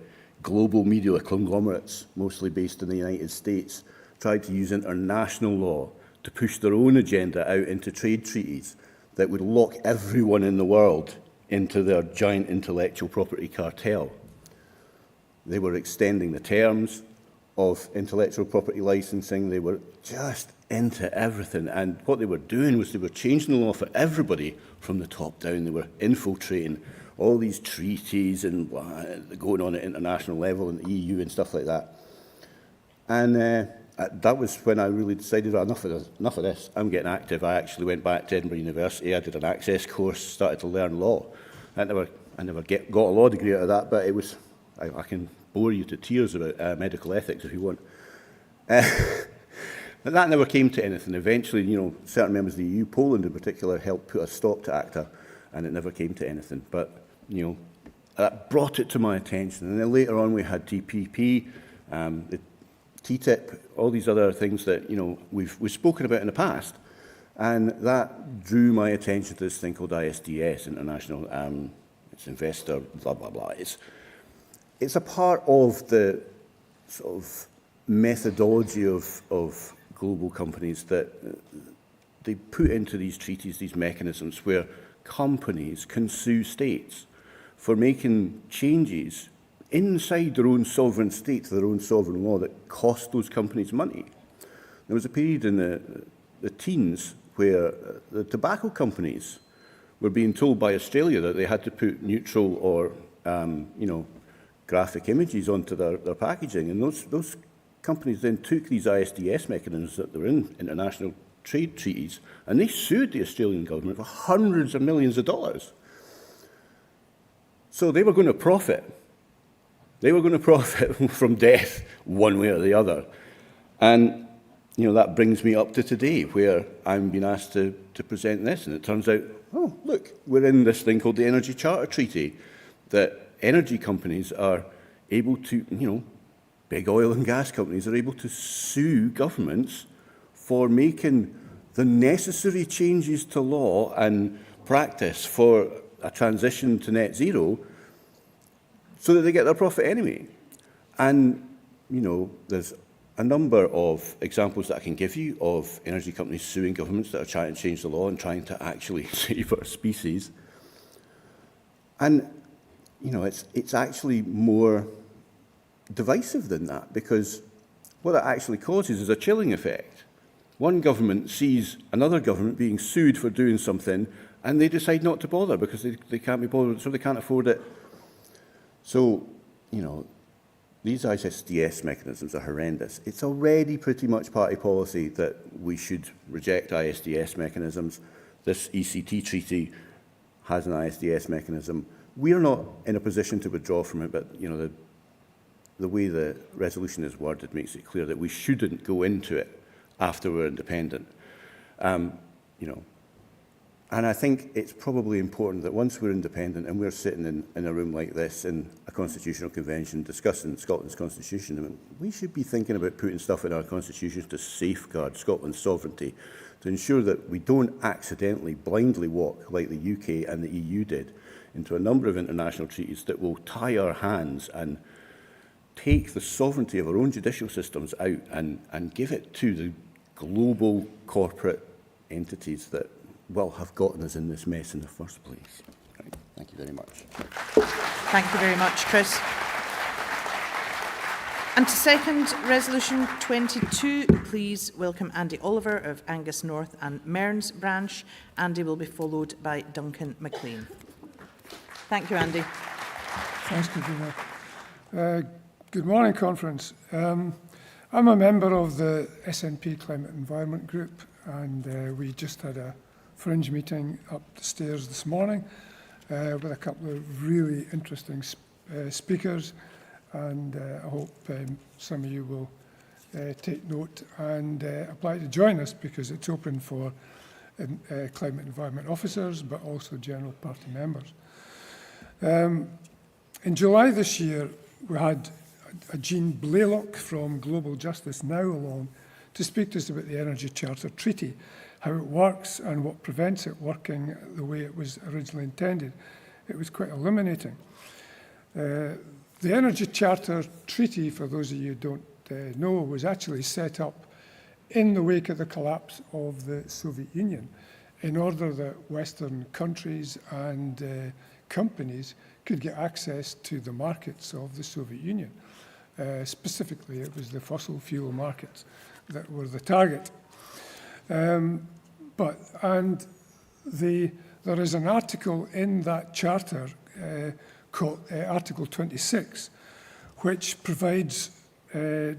global media conglomerates, mostly based in the United States, tried to use international law to push their own agenda out into trade treaties that would lock everyone in the world into their giant intellectual property cartel. They were extending the terms of intellectual property licensing. They were just into everything. And what they were doing was they were changing the law for everybody from the top down. They were infiltrating all these treaties and going on at international level in the EU and stuff like that. And that was when I really decided, enough of this, I'm getting active. I actually went back to Edinburgh University. I did an access course, started to learn law. I never got a law degree out of that, but it was, I can bore you to tears about medical ethics if you want. But that never came to anything. Eventually, you know, certain members of the EU, Poland in particular, helped put a stop to ACTA, and it never came to anything. But, you know, that brought it to my attention. And then later on we had TPP, the TTIP, all these other things that, you know, we've spoken about in the past. And that drew my attention to this thing called ISDS, International it's Investor, blah, blah, blah. It's a part of the sort of methodology of global companies that they put into these treaties, these mechanisms where companies can sue states for making changes inside their own sovereign state, their own sovereign law, that cost those companies money. There was a period in the teens where the tobacco companies were being told by Australia that they had to put neutral or you know, graphic images onto their packaging, and those companies then took these ISDS mechanisms that were in international trade treaties, and they sued the Australian government for hundreds of millions of dollars. So they were going to profit. They were going to profit from death one way or the other. And, you know, that brings me up to today, where I'm being asked to present this. And it turns out, oh, look, we're in this thing called the Energy Charter Treaty, that energy companies are able to, you know, big oil and gas companies are able to sue governments for making the necessary changes to law and practice for a transition to net zero so that they get their profit anyway. And, you know, there's a number of examples that I can give you of energy companies suing governments that are trying to change the law and trying to actually save our species. And, you know, it's actually more divisive than that, because what it actually causes is a chilling effect. One government sees another government being sued for doing something, and they decide not to bother because they can't be bothered, so they can't afford it. So, you know, these ISDS mechanisms are horrendous. It's already pretty much party policy that we should reject ISDS mechanisms. This ECT treaty has an ISDS mechanism. We're not in a position to withdraw from it, but, you know, the way the resolution is worded makes it clear that we shouldn't go into it after we're independent. You know, and I think it's probably important that once we're independent and we're sitting in a room like this in a constitutional convention discussing Scotland's constitution, I mean, we should be thinking about putting stuff in our constitutions to safeguard Scotland's sovereignty, to ensure that we don't accidentally blindly walk, like the UK and the EU did, into a number of international treaties that will tie our hands and take the sovereignty of our own judicial systems out and give it to the global corporate entities that, well, have gotten us in this mess in the first place. Right. Thank you very much. Thank you very much, Chris. And to second Resolution 22, please welcome Andy Oliver of Angus North and Mearns branch. Andy will be followed by Duncan McLean. Thank you, Andy. Thanks, Katrina. Good morning, Conference. I'm a member of the SNP Climate Environment Group, and we just had a fringe meeting up the stairs this morning with a couple of really interesting speakers, and I hope some of you will take note and apply to join us, because it's open for climate environment officers, but also general party members. In July this year, we had Jean Blaylock from Global Justice Now along to speak to us about the Energy Charter Treaty, how it works and what prevents it working the way it was originally intended. It was quite illuminating. The Energy Charter Treaty, for those of you who don't know, was actually set up in the wake of the collapse of the Soviet Union in order that Western countries and companies could get access to the markets of the Soviet Union. Specifically, it was the fossil fuel markets that were the target. There is an article in that charter called Article 26, which provides a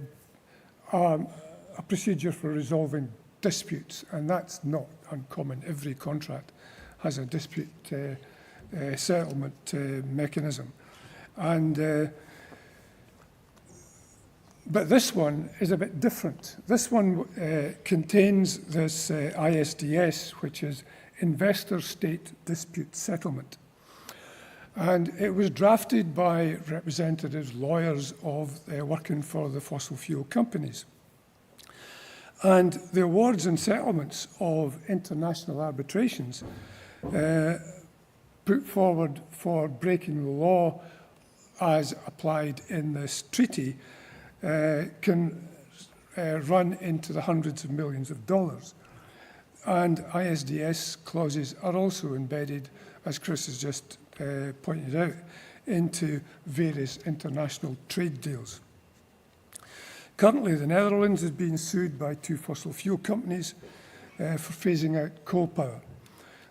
procedure for resolving disputes, and that's not uncommon. Every contract has a dispute settlement mechanism. And But this one is a bit different. This one contains this ISDS, which is Investor-State Dispute Settlement. And it was drafted by representatives, lawyers of working for the fossil fuel companies. And the awards and settlements of international arbitrations put forward for breaking the law as applied in this treaty can run into the hundreds of millions of dollars. And ISDS clauses are also embedded, as Chris has just pointed out, into various international trade deals. Currently, the Netherlands is being sued by 2 fossil fuel companies for phasing out coal power.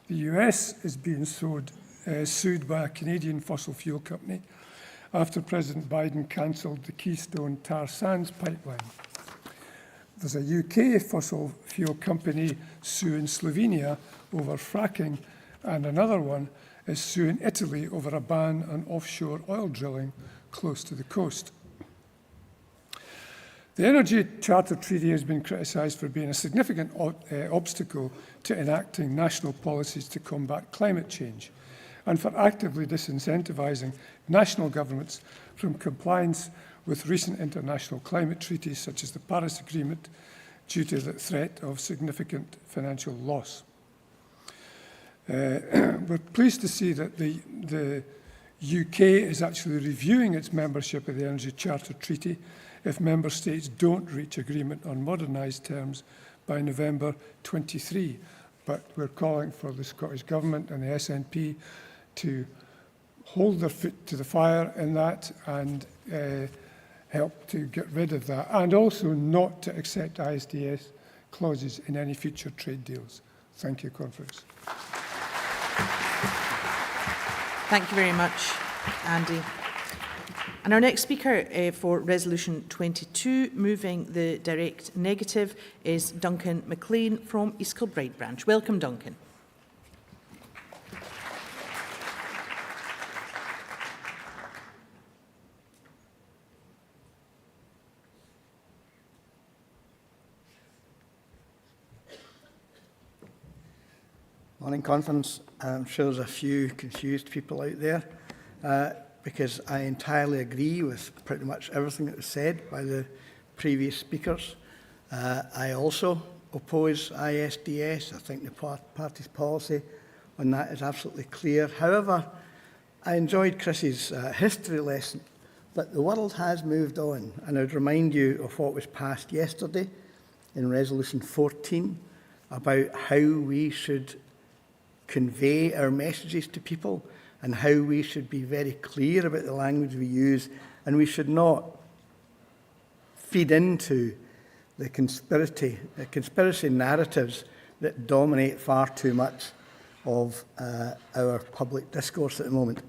The US is being sued by a Canadian fossil fuel company after President Biden cancelled the Keystone tar sands pipeline. There's a UK fossil fuel company suing Slovenia over fracking, and another one is suing Italy over a ban on offshore oil drilling close to the coast. The Energy Charter Treaty has been criticised for being a significant obstacle to enacting national policies to combat climate change, and for actively disincentivising national governments from compliance with recent international climate treaties such as the Paris Agreement due to the threat of significant financial loss. We're pleased to see that the UK is actually reviewing its membership of the Energy Charter Treaty if member states don't reach agreement on modernised terms by November 23. But we're calling for the Scottish Government and the SNP to hold their foot to the fire in that and help to get rid of that, and also not to accept ISDS clauses in any future trade deals. Thank you, Conference. Thank you very much, Andy. And our next speaker for Resolution 22, moving the direct negative, is Duncan McLean from East Kilbride branch. Welcome, Duncan. Morning, Conference. I'm sure there's a few confused people out there because I entirely agree with pretty much everything that was said by the previous speakers. I also oppose ISDS. I think the party's policy on that is absolutely clear. However, I enjoyed Chris's history lesson, but the world has moved on, and I would remind you of what was passed yesterday in Resolution 14 about how we should convey our messages to people and how we should be very clear about the language we use, and we should not feed into the conspiracy narratives that dominate far too much of our public discourse at the moment.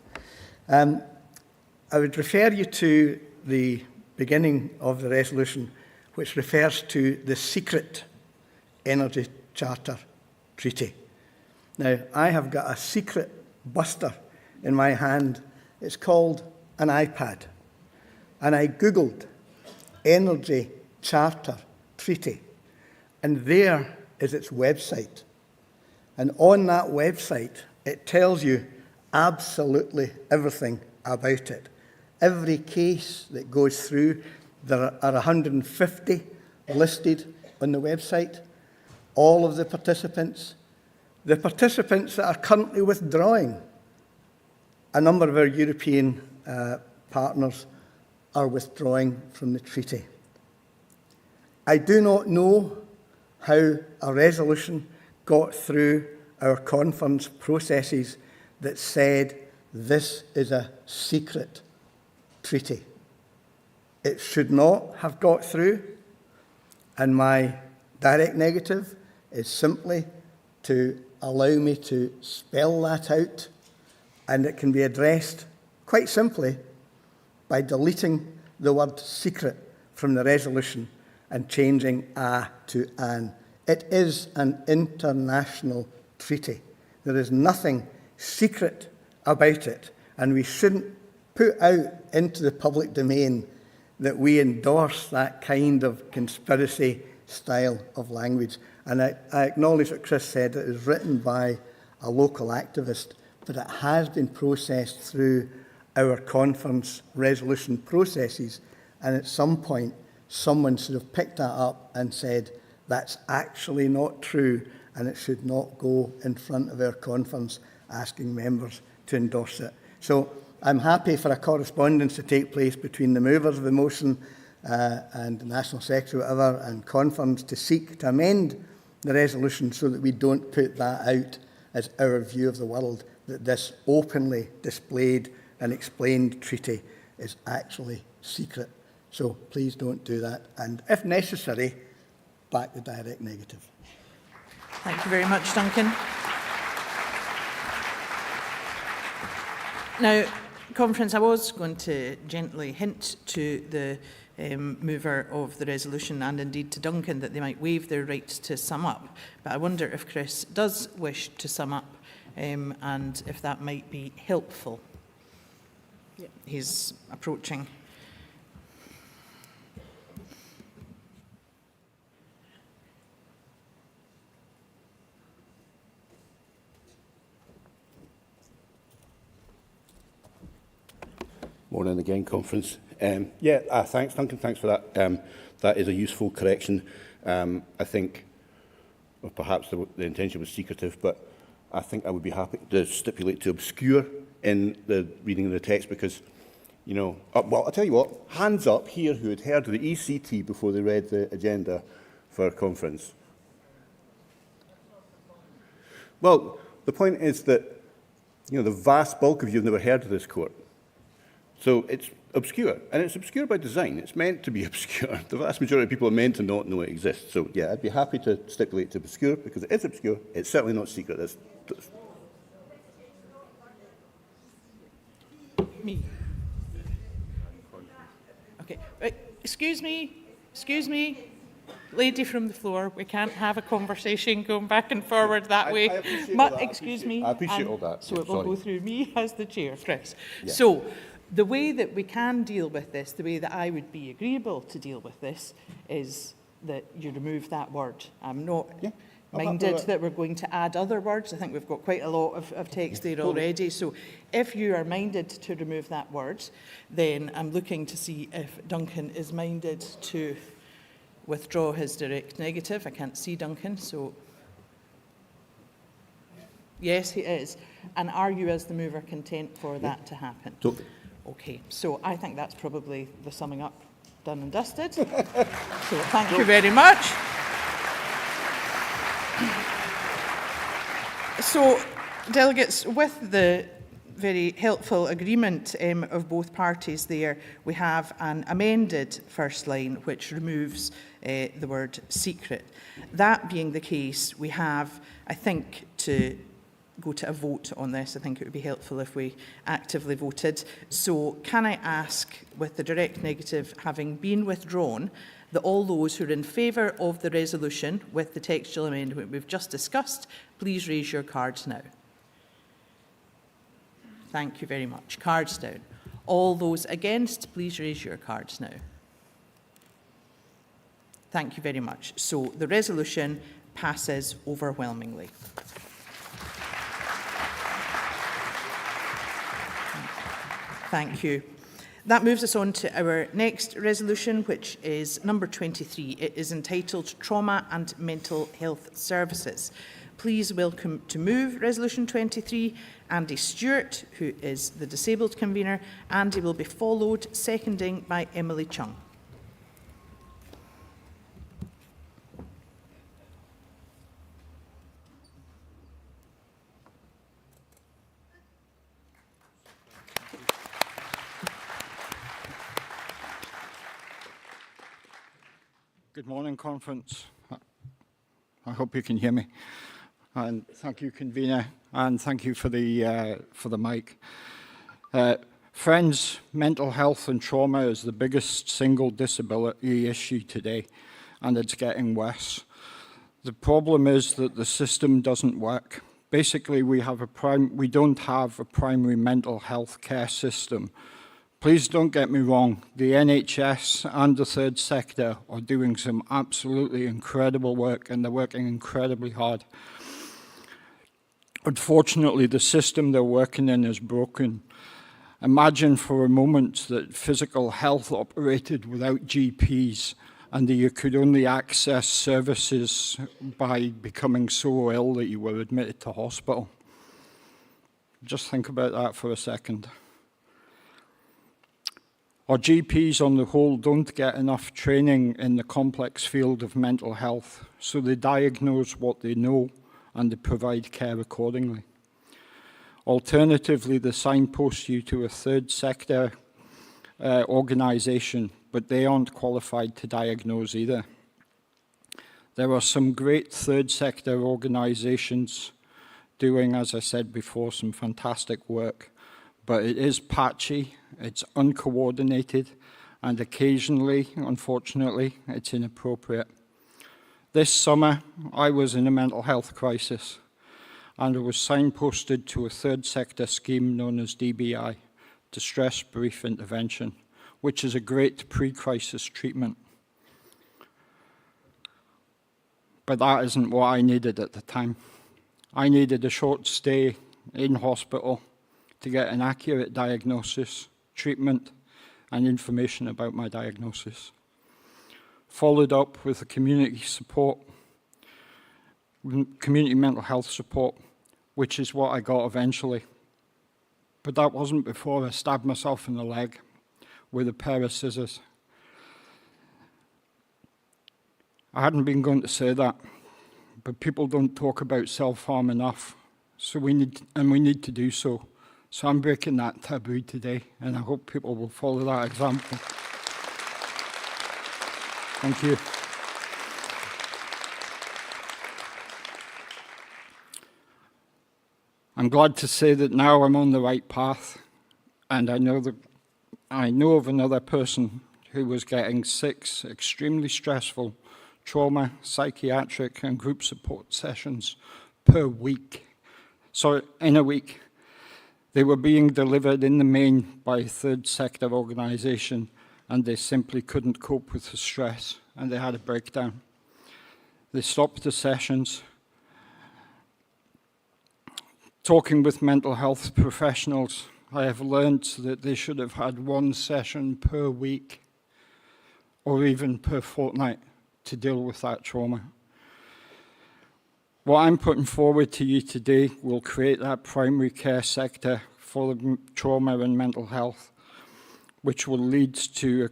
I would refer you to the beginning of the resolution, which refers to the secret Energy Charter Treaty. Now, I have got a secret buster in my hand. It's called an iPad. And I Googled Energy Charter Treaty. And there is its website. And on that website, it tells you absolutely everything about it. Every case that goes through, there are 150 listed on the website. All of the participants that are currently withdrawing. A number of our European partners are withdrawing from the treaty. I do not know how a resolution got through our conference processes that said this is a secret treaty. It should not have got through, and my direct negative is simply to allow me to spell that out, and it can be addressed quite simply by deleting the word secret from the resolution and changing a to an. It is an international treaty. There is nothing secret about it, and we shouldn't put out into the public domain that we endorse that kind of conspiracy style of language. And I acknowledge what Chris said, it was written by a local activist, but it has been processed through our conference resolution processes. And at some point, someone should have picked that up and said, that's actually not true, and it should not go in front of our conference asking members to endorse it. So I'm happy for a correspondence to take place between the movers of the motion and the National Secretary, whatever, and conference to seek to amend the resolution so that we don't put that out as our view of the world, that this openly displayed and explained treaty is actually secret. So please don't do that. And if necessary, back the direct negative. Thank you very much, Duncan. Now, Conference, I was going to gently hint to the mover of the resolution and indeed to Duncan that they might waive their right to sum up. But I wonder if Chris does wish to sum up and if that might be helpful. Yep. He's approaching. Morning again, Conference. Thanks, Duncan. Thanks for that. That is a useful correction. I think, well, perhaps the intention was secretive, but I think I would be happy to stipulate to obscure in the reading of the text because, you know, well, I'll tell you what, hands up here who had heard of the ECT before they read the agenda for a conference. Well, the point is that, you know, the vast bulk of you have never heard of this court. So it's obscure, and it's obscure by design. It's meant to be obscure. The vast majority of people are meant to not know it exists. So, yeah, I'd be happy to stipulate to obscure, because it is obscure. It's certainly not secret. That's Me. Okay. Excuse me. Lady from the floor, we can't have a conversation going back and forward that way. Excuse me. I appreciate all that. So it will go through me as the chair, Chris. Yeah. So the way that we can deal with this, the way that I would be agreeable to deal with this, is that you remove that word. I'm not minded that we're going to add other words. I think we've got quite a lot of text there already. So if you are minded to remove that word, then I'm looking to see if Duncan is minded to withdraw his direct negative. I can't see Duncan, so yes, he is. And are you, as the mover, content for that to happen? Totally. Okay, so I think that's probably the summing up done and dusted. So thank you very much. So, delegates, with the very helpful agreement of both parties there, we have an amended first line which removes the word secret. That being the case, we have, I think, to go to a vote on this. I think it would be helpful if we actively voted. So can I ask, with the direct negative having been withdrawn, that all those who are in favour of the resolution with the textual amendment we've just discussed, please raise your cards now. Thank you very much. Cards down. All those against, please raise your cards now. Thank you very much. So the resolution passes overwhelmingly. Thank you. That moves us on to our next resolution, which is number 23. It is entitled Trauma and Mental Health Services. Please welcome to move Resolution 23, Andy Stewart, who is the disabled convener. Andy will be followed, seconding by Emily Chung. Good morning, Conference. I hope you can hear me. And thank you, convener, and thank you for the mic. Friends, mental health and trauma is the biggest single disability issue today, and it's getting worse. The problem is that the system doesn't work. Basically, we don't have a primary mental health care system Please don't get me wrong, the NHS and the third sector are doing some absolutely incredible work, and they're working incredibly hard. Unfortunately, the system they're working in is broken. Imagine for a moment that physical health operated without GPs and that you could only access services by becoming so ill that you were admitted to hospital. Just think about that for a second. Our GPs, on the whole, don't get enough training in the complex field of mental health, so they diagnose what they know and they provide care accordingly. Alternatively, they signpost you to a third sector organisation, but they aren't qualified to diagnose either. There are some great third sector organisations doing, as I said before, some fantastic work, but it is patchy, it's uncoordinated, and occasionally, unfortunately, it's inappropriate. This summer, I was in a mental health crisis, and I was signposted to a third sector scheme known as DBI, Distress Brief Intervention, which is a great pre-crisis treatment. But that isn't what I needed at the time. I needed a short stay in hospital to get an accurate diagnosis, treatment, and information about my diagnosis. Followed up with a community mental health support, which is what I got eventually. But that wasn't before I stabbed myself in the leg with a pair of scissors. I hadn't been going to say that, but people don't talk about self-harm enough, so we need to do so. So I'm breaking that taboo today, and I hope people will follow that example. Thank you. I'm glad to say that now I'm on the right path, and I know of another person who was getting 6 extremely stressful trauma, psychiatric, and group support sessions per week. Sorry, in a week. They were being delivered in the main by a third sector organisation, and they simply couldn't cope with the stress, and they had a breakdown. They stopped the sessions. Talking with mental health professionals, I have learned that they should have had 1 session per week or even per fortnight to deal with that trauma. What I'm putting forward to you today will create that primary care sector for trauma and mental health, which will lead to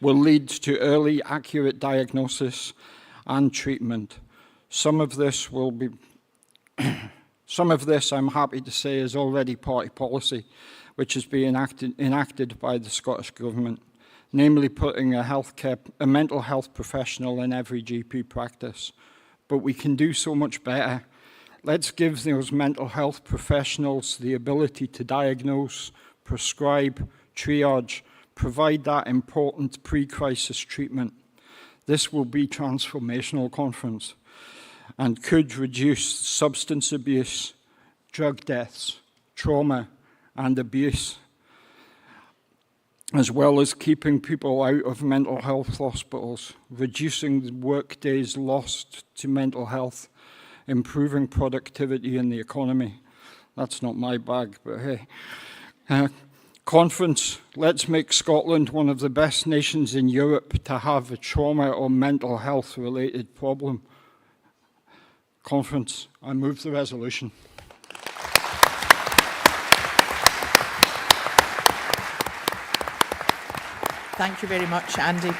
will lead to early, accurate diagnosis and treatment. Some of this, I'm happy to say, is already party policy, which is being enacted by the Scottish Government, namely putting a mental health professional in every GP practice. But we can do so much better. Let's give those mental health professionals the ability to diagnose, prescribe, triage, provide that important pre-crisis treatment. This will be transformational, conference, and could reduce substance abuse, drug deaths, trauma, and abuse, as well as keeping people out of mental health hospitals, reducing the work days lost to mental health, improving productivity in the economy. That's not my bag, but hey. Conference, let's make Scotland one of the best nations in Europe to have a trauma or mental health related problem. Conference, I move the resolution. Thank you very much, Andy.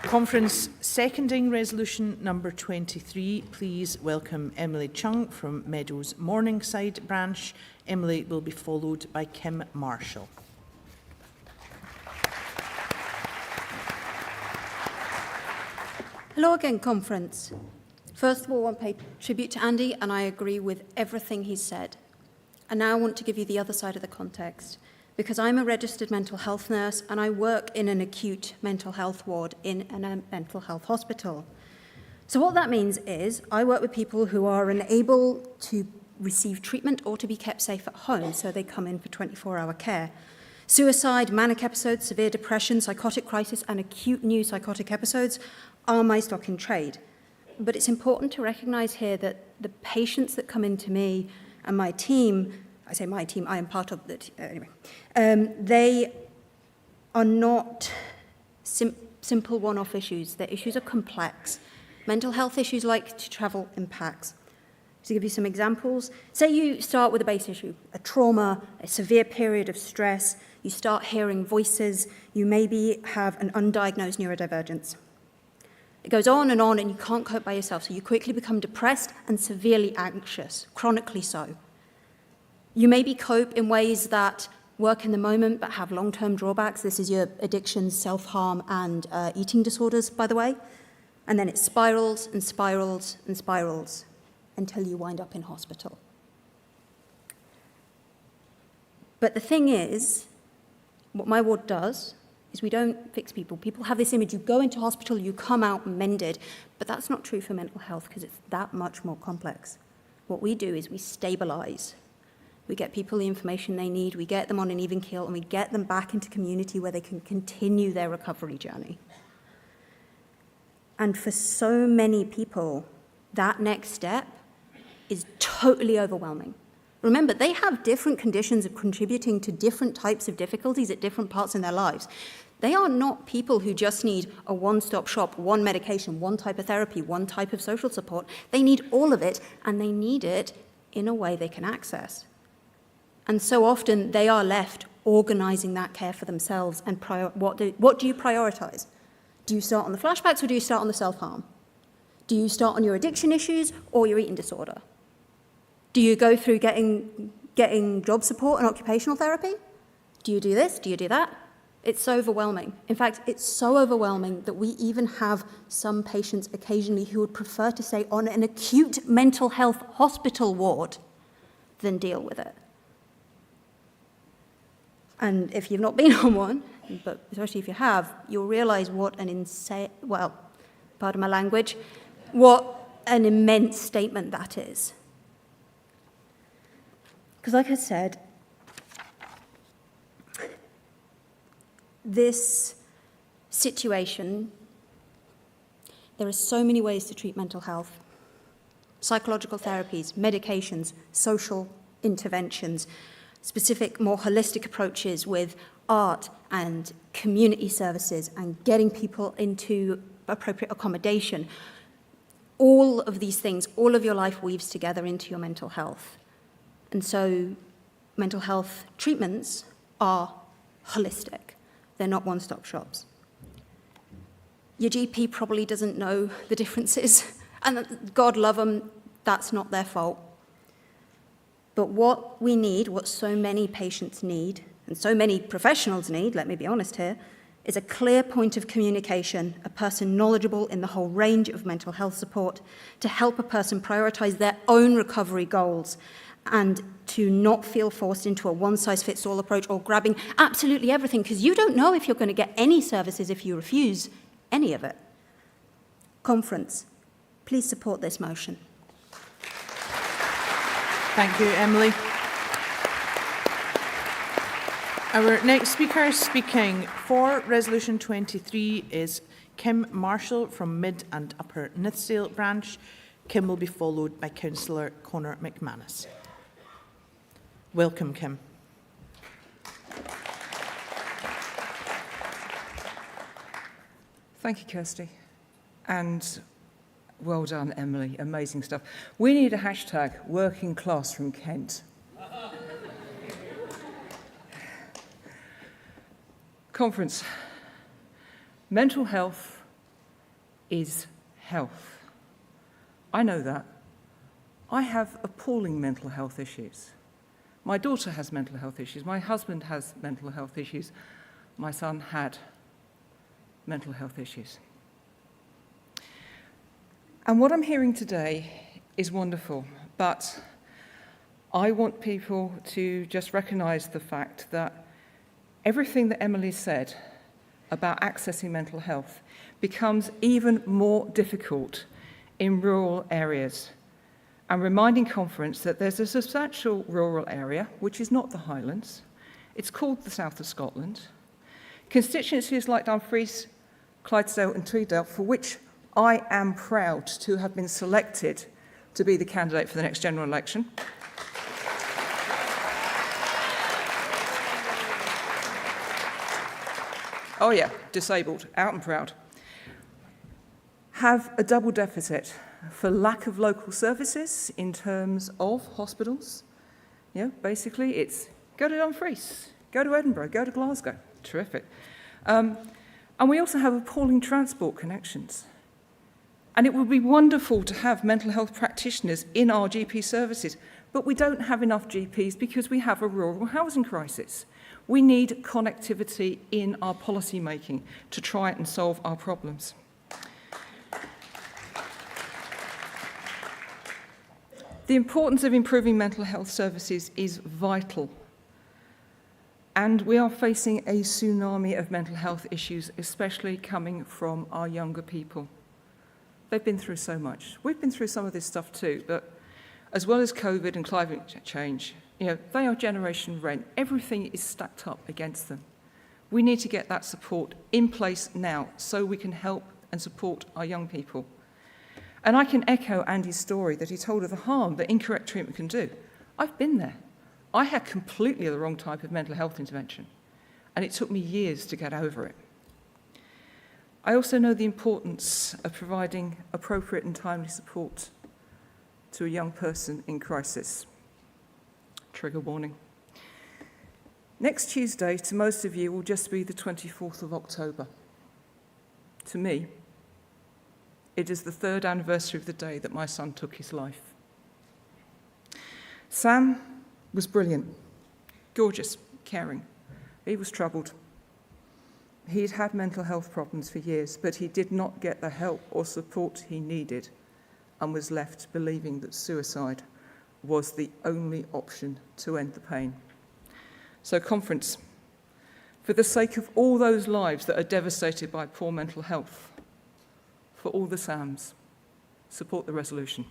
Conference seconding resolution number 23. Please welcome Emily Chung from Meadows Morningside branch. Emily will be followed by Kim Marshall. Hello again, Conference. First of all, I want to pay tribute to Andy, and I agree with everything he said. And now I want to give you the other side of the context, because I'm a registered mental health nurse and I work in an acute mental health ward in a mental health hospital. So what that means is I work with people who are unable to receive treatment or to be kept safe at home, so they come in for 24-hour care. Suicide, manic episodes, severe depression, psychotic crisis, and acute new psychotic episodes are my stock in trade. But it's important to recognise here that the patients that come into me and my team, I say my team, I am part of the anyway, they are not simple one-off issues. Their issues are complex. Mental health issues like to travel impacts. To give you some examples, say you start with a base issue, a trauma, a severe period of stress, you start hearing voices, you maybe have an undiagnosed neurodivergence. It goes on and you can't cope by yourself, so you quickly become depressed and severely anxious, chronically so. You maybe cope in ways that work in the moment but have long-term drawbacks. This is your addictions, self-harm, and eating disorders, by the way. And then it spirals and spirals and spirals until you wind up in hospital. But the thing is, what my ward does is we don't fix people. People have this image, you go into hospital, you come out mended, but that's not true for mental health because it's that much more complex. What we do is we stabilise. We get people the information they need, we get them on an even keel, and we get them back into community where they can continue their recovery journey. And for so many people, that next step is totally overwhelming. Remember, they have different conditions of contributing to different types of difficulties at different parts in their lives. They are not people who just need a one-stop shop, one medication, one type of therapy, one type of social support. They need all of it, and they need it in a way they can access. And so often they are left organising that care for themselves. And what do you prioritise? Do you start on the flashbacks or do you start on the self-harm? Do you start on your addiction issues or your eating disorder? Do you go through getting job support and occupational therapy? Do you do this? Do you do that? It's so overwhelming. In fact, it's so overwhelming that we even have some patients occasionally who would prefer to stay on an acute mental health hospital ward than deal with it. And if you've not been on one, but especially if you have, you'll realise what an insane, well, pardon my language, what an immense statement that is. Because like I said, this situation, there are so many ways to treat mental health. Psychological therapies, medications, social interventions, specific, more holistic approaches with art and community services and getting people into appropriate accommodation. All of these things, all of your life weaves together into your mental health. And so mental health treatments are holistic. They're not one-stop shops. Your GP probably doesn't know the differences, and God love them, that's not their fault. But what we need, what so many patients need, and so many professionals need, let me be honest here, is a clear point of communication, a person knowledgeable in the whole range of mental health support to help a person prioritise their own recovery goals and to not feel forced into a one-size-fits-all approach or grabbing absolutely everything, because you don't know if you're going to get any services if you refuse any of it. Conference, please support this motion. Thank you, Emily. Our next speaker speaking for Resolution 23 is Kim Marshall from Mid and Upper Nithsdale branch. Kim will be followed by Councillor Conor McManus. Welcome, Kim. Thank you, Kirsty. And well done, Emily. Amazing stuff. We need a hashtag, working class from Kent. Conference. Mental health is health. I know that. I have appalling mental health issues. My daughter has mental health issues. My husband has mental health issues. My son had mental health issues. And what I'm hearing today is wonderful, but I want people to just recognise the fact that everything that Emily said about accessing mental health becomes even more difficult in rural areas and reminding Conference that there's a substantial rural area, which is not the Highlands. It's called the South of Scotland. Constituencies like Dumfries, Clydesdale and Tweeddale, for which I am proud to have been selected to be the candidate for the next general election. Oh yeah, disabled, out and proud. Have a double deficit for lack of local services in terms of hospitals. Yeah, basically it's go to Dumfries, go to Edinburgh, go to Glasgow. Terrific. And we also have appalling transport connections. And it would be wonderful to have mental health practitioners in our GP services, but we don't have enough GPs because we have a rural housing crisis. We need connectivity in our policy making to try and solve our problems. The importance of improving mental health services is vital. And we are facing a tsunami of mental health issues, especially coming from our younger people. They've been through so much. We've been through some of this stuff too, but as well as COVID and climate change, they are generation rent. Everything is stacked up against them. We need to get that support in place now so we can help and support our young people. And I can echo Andy's story that he told of the harm that incorrect treatment can do. I've been there. I had completely the wrong type of mental health intervention, and it took me years to get over it. I also know the importance of providing appropriate and timely support to a young person in crisis. Trigger warning. Next Tuesday, to most of you, will just be the 24th of October. To me, it is the 3rd anniversary of the day that my son took his life. Sam was brilliant, gorgeous, caring. He was troubled. He'd had mental health problems for years, but he did not get the help or support he needed and was left believing that suicide was the only option to end the pain. So, Conference, for the sake of all those lives that are devastated by poor mental health, for all the Sams, support the resolution.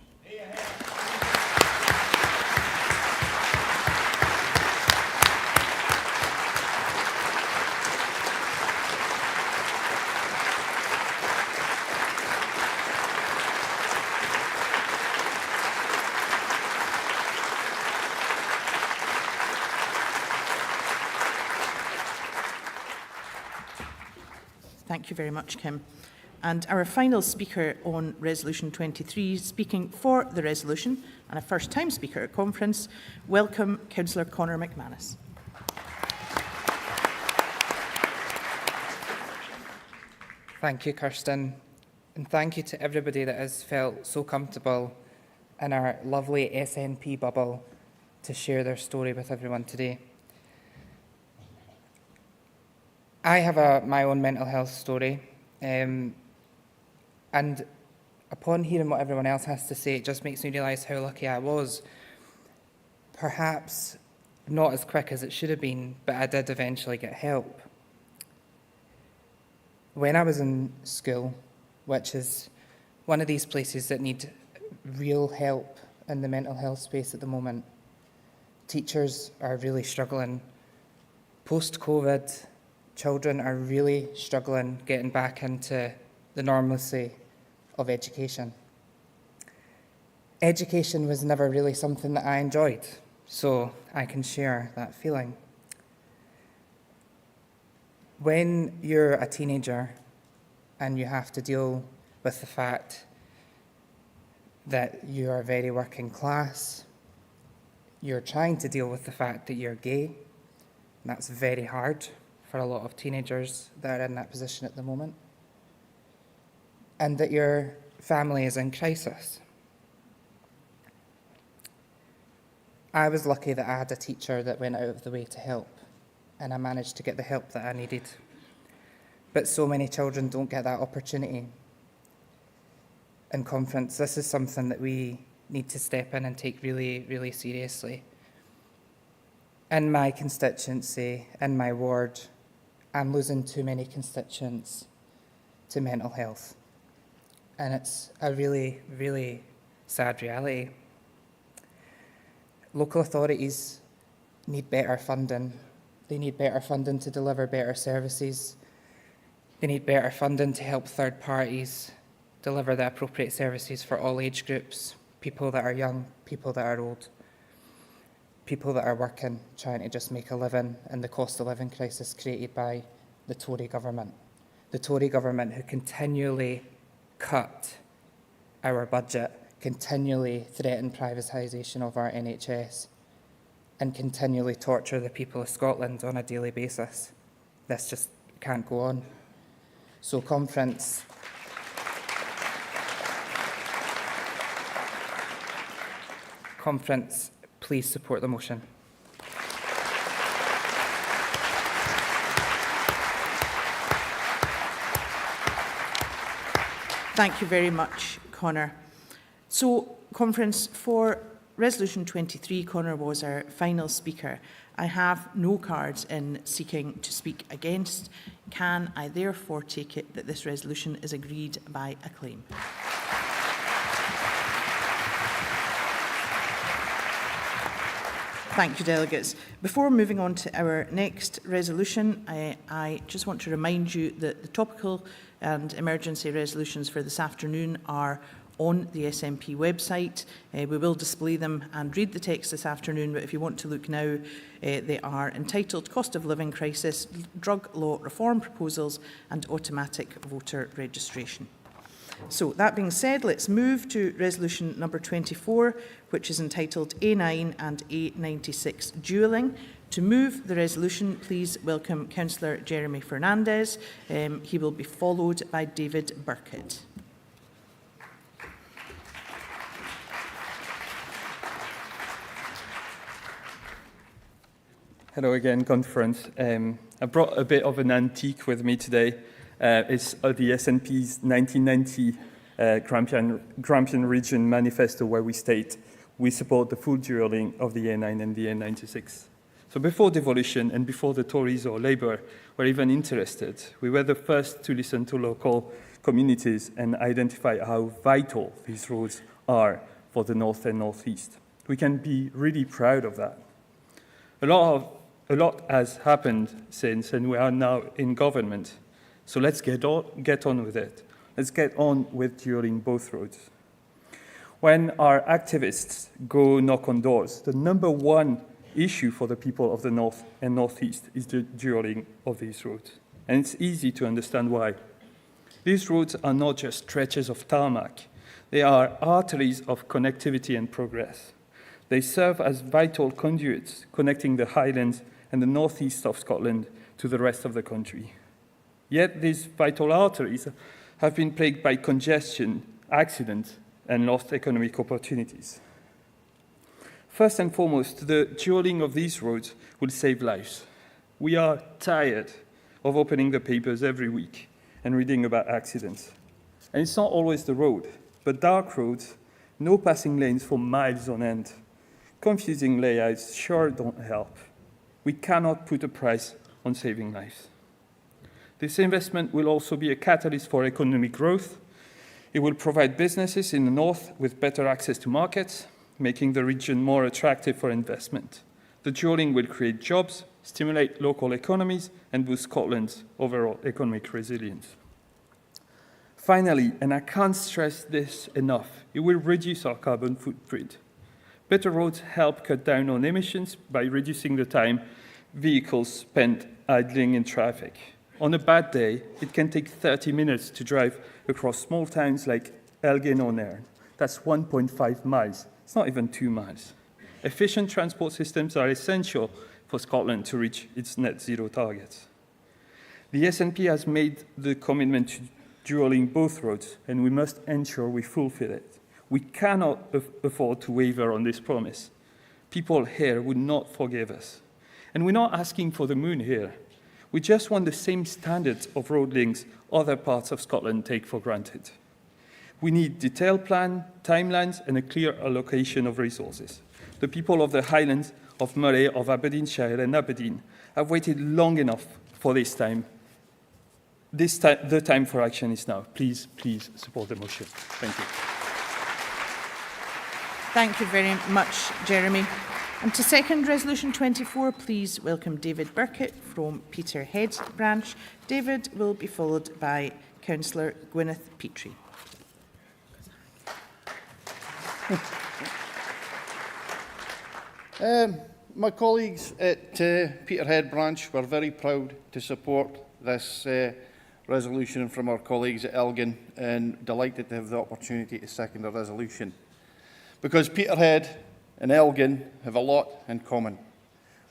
Thank you very much, Kim. And our final speaker on Resolution 23, speaking for the resolution, and a first-time speaker at Conference, welcome Councillor Conor McManus. Thank you, Kirsten, and thank you to everybody that has felt so comfortable in our lovely SNP bubble to share their story with everyone today. I have my own mental health story, and upon hearing what everyone else has to say, it just makes me realise how lucky I was. Perhaps not as quick as it should have been, but I did eventually get help. When I was in school, which is one of these places that need real help in the mental health space at the moment, teachers are really struggling. Post-COVID, children are really struggling getting back into the normalcy of education. Education was never really something that I enjoyed, so I can share that feeling. When you're a teenager and you have to deal with the fact that you are very working class, you're trying to deal with the fact that you're gay, and that's very hard for a lot of teenagers that are in that position at the moment, and that your family is in crisis. I was lucky that I had a teacher that went out of the way to help, and I managed to get the help that I needed. But so many children don't get that opportunity. In Conference, this is something that we need to step in and take really, really seriously. In my constituency, in my ward, I'm losing too many constituents to mental health. and it's a really, really sad reality. Local authorities need better funding. They need better funding to deliver better services. They need better funding to help third parties deliver the appropriate services for all age groups, people that are young, people that are old, people that are working, trying to just make a living in the cost of living crisis created by the Tory government. The Tory government who continually cut our budget, continually threaten privatisation of our NHS, and continually torture the people of Scotland on a daily basis. This just can't go on. So, Conference, please support the motion. Thank you very much, Conor. So, Conference, for Resolution 23, Conor was our final speaker. I have no cards in seeking to speak against. Can I therefore take it that this resolution is agreed by acclaim? Thank you, delegates. Before moving on to our next resolution, I just want to remind you that the topical and emergency resolutions for this afternoon are on the SNP website. We will display them and read the text this afternoon, but if you want to look now, they are entitled Cost of Living Crisis, Drug Law Reform Proposals and Automatic Voter Registration. So, that being said, let's move to resolution number 24, which is entitled A9 and A96 Dualling. To move the resolution, please welcome Councillor Jeremy Fernandez. He will be followed by David Burkett. Hello again, Conference. I brought a bit of an antique with me today. It's the SNP's 1990 Grampian Region Manifesto, where we state we support the full dualling of the A9 and the A96. So before devolution and before the Tories or Labour were even interested, we were the first to listen to local communities and identify how vital these roads are for the North and North East. We can be really proud of that. A lot has happened since, and we are now in government. So let's get on with it. Let's get on with dualling both roads. When our activists go knock on doors, the number one issue for the people of the North and Northeast is the dualling of these roads. And it's easy to understand why. These roads are not just stretches of tarmac. They are arteries of connectivity and progress. They serve as vital conduits connecting the Highlands and the northeast of Scotland to the rest of the country. Yet these vital arteries have been plagued by congestion, accidents, and lost economic opportunities. First and foremost, the dualling of these roads will save lives. We are tired of opening the papers every week and reading about accidents. And it's not always the road, but dark roads, no passing lanes for miles on end. Confusing layouts sure don't help. We cannot put a price on saving lives. This investment will also be a catalyst for economic growth. It will provide businesses in the north with better access to markets, making the region more attractive for investment. The dualling will create jobs, stimulate local economies, and boost Scotland's overall economic resilience. Finally, and I can't stress this enough, it will reduce our carbon footprint. Better roads help cut down on emissions by reducing the time vehicles spend idling in traffic. On a bad day, it can take 30 minutes to drive across small towns like Elgin or Nairn. That's 1.5 miles. It's not even 2 miles. Efficient transport systems are essential for Scotland to reach its net zero targets. The SNP has made the commitment to dualling both roads, and we must ensure we fulfill it. We cannot afford to waver on this promise. People here would not forgive us. And we're not asking for the moon here. We just want the same standards of road links other parts of Scotland take for granted. We need detailed plan, timelines, and a clear allocation of resources. The people of the Highlands, of Moray, of Aberdeenshire, and Aberdeen have waited long enough for this time. the time for action is now. Please support the motion. Thank you. Thank you very much, Jeremy. And to second Resolution 24, please welcome David Burkett from Peterhead branch. David will be followed by Councillor Gwyneth Petrie. My colleagues at Peterhead branch were very proud to support this resolution from our colleagues at Elgin, and delighted to have the opportunity to second the resolution. Because Peterhead and Elgin have a lot in common.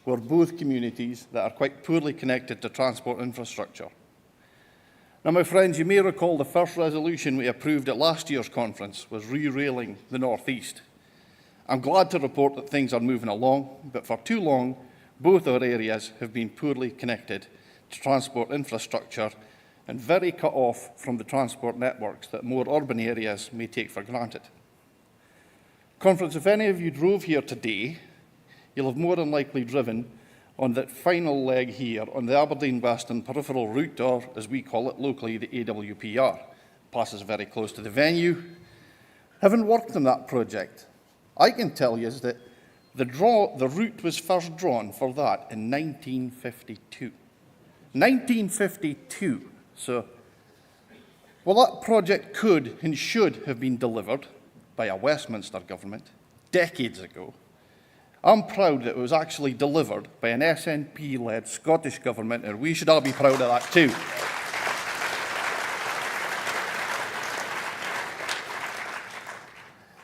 We're both communities that are quite poorly connected to transport infrastructure. Now, my friends, you may recall the first resolution we approved at last year's conference was re-railing the North East. I'm glad to report that things are moving along, but for too long, both our areas have been poorly connected to transport infrastructure and very cut off from the transport networks that more urban areas may take for granted. Conference, if any of you drove here today, you'll have more than likely driven on that final leg here on the Aberdeen-Weston peripheral route, or as we call it locally, the AWPR. Passes very close to the venue. Having worked on that project, I can tell you that the route was first drawn for that in 1952. 1952. So, well, that project could and should have been delivered by a Westminster government decades ago. I'm proud that it was actually delivered by an SNP-led Scottish government, and we should all be proud of that too.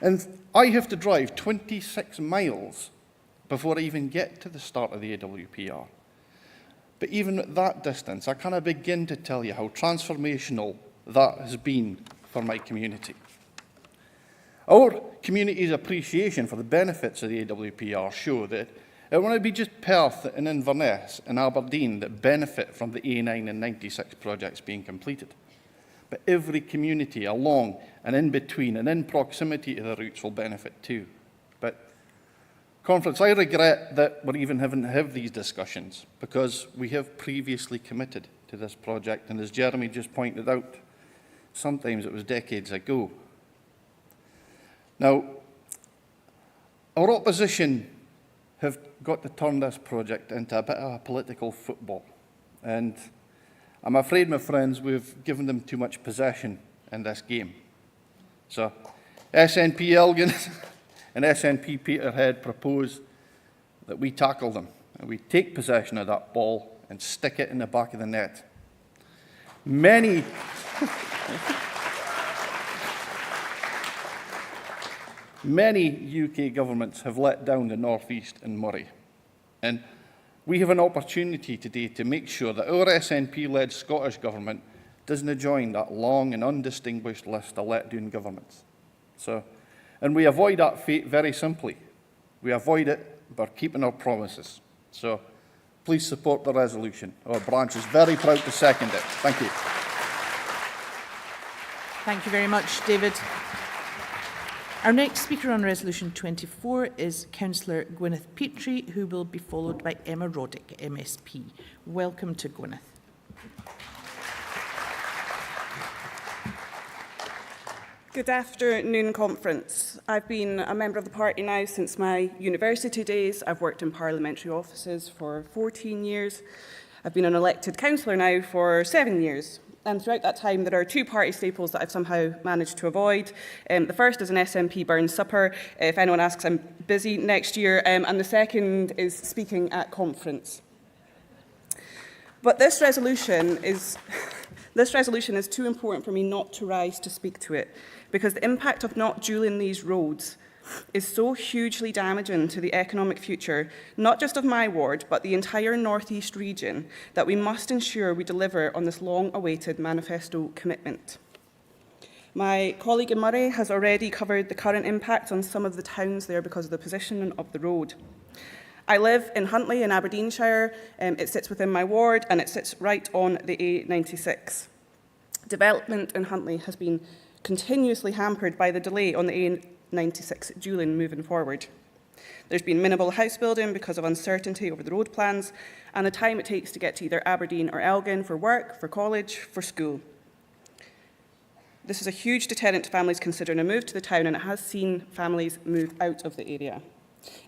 And I have to drive 26 miles before I even get to the start of the AWPR. But even at that distance, I cannot begin to tell you how transformational that has been for my community. Our community's appreciation for the benefits of the AWPR show that it won't be just Perth and Inverness and Aberdeen that benefit from the A9 and 96 projects being completed. But every community along and in between and in proximity to the routes will benefit too. But, Conference, I regret that we're even having to have these discussions because we have previously committed to this project, and as Jeremy just pointed out, sometimes it was decades ago. Now, our opposition have got to turn this project into a bit of a political football. And I'm afraid, my friends, we've given them too much possession in this game. So, SNP Elgin and SNP Peterhead propose that we tackle them and we take possession of that ball and stick it in the back of the net. Many UK governments have let down the North East and Moray. And we have an opportunity today to make sure that our SNP-led Scottish Government doesn't join that long and undistinguished list of let-down governments. And we avoid that fate very simply. We avoid it by keeping our promises. So please support the resolution. Our branch is very proud to second it. Thank you. Thank you very much, David. Our next speaker on Resolution 24 is Councillor Gwyneth Petrie, who will be followed by Emma Roddick, MSP. Welcome to Gwyneth. Good afternoon, Conference. I've been a member of the party now since my university days. I've worked in parliamentary offices for 14 years. I've been an elected councillor now for 7 years. And throughout that time, there are two party staples that I've somehow managed to avoid. The first is an SNP Burn Supper. If anyone asks, I'm busy next year. And the second is speaking at conference. But this resolution is too important for me not to rise to speak to it, because the impact of not dualling these roads is so hugely damaging to the economic future, not just of my ward, but the entire North East region, that we must ensure we deliver on this long-awaited manifesto commitment. My colleague in Moray has already covered the current impact on some of the towns there because of the positioning of the road. I live in Huntly in Aberdeenshire. It sits within my ward and it sits right on the A96. Development in Huntly has been continuously hampered by the delay on the A96 dualling moving forward. There's been minimal house building because of uncertainty over the road plans and the time it takes to get to either Aberdeen or Elgin for work, for college, for school. This is a huge deterrent to families considering a move to the town, and it has seen families move out of the area.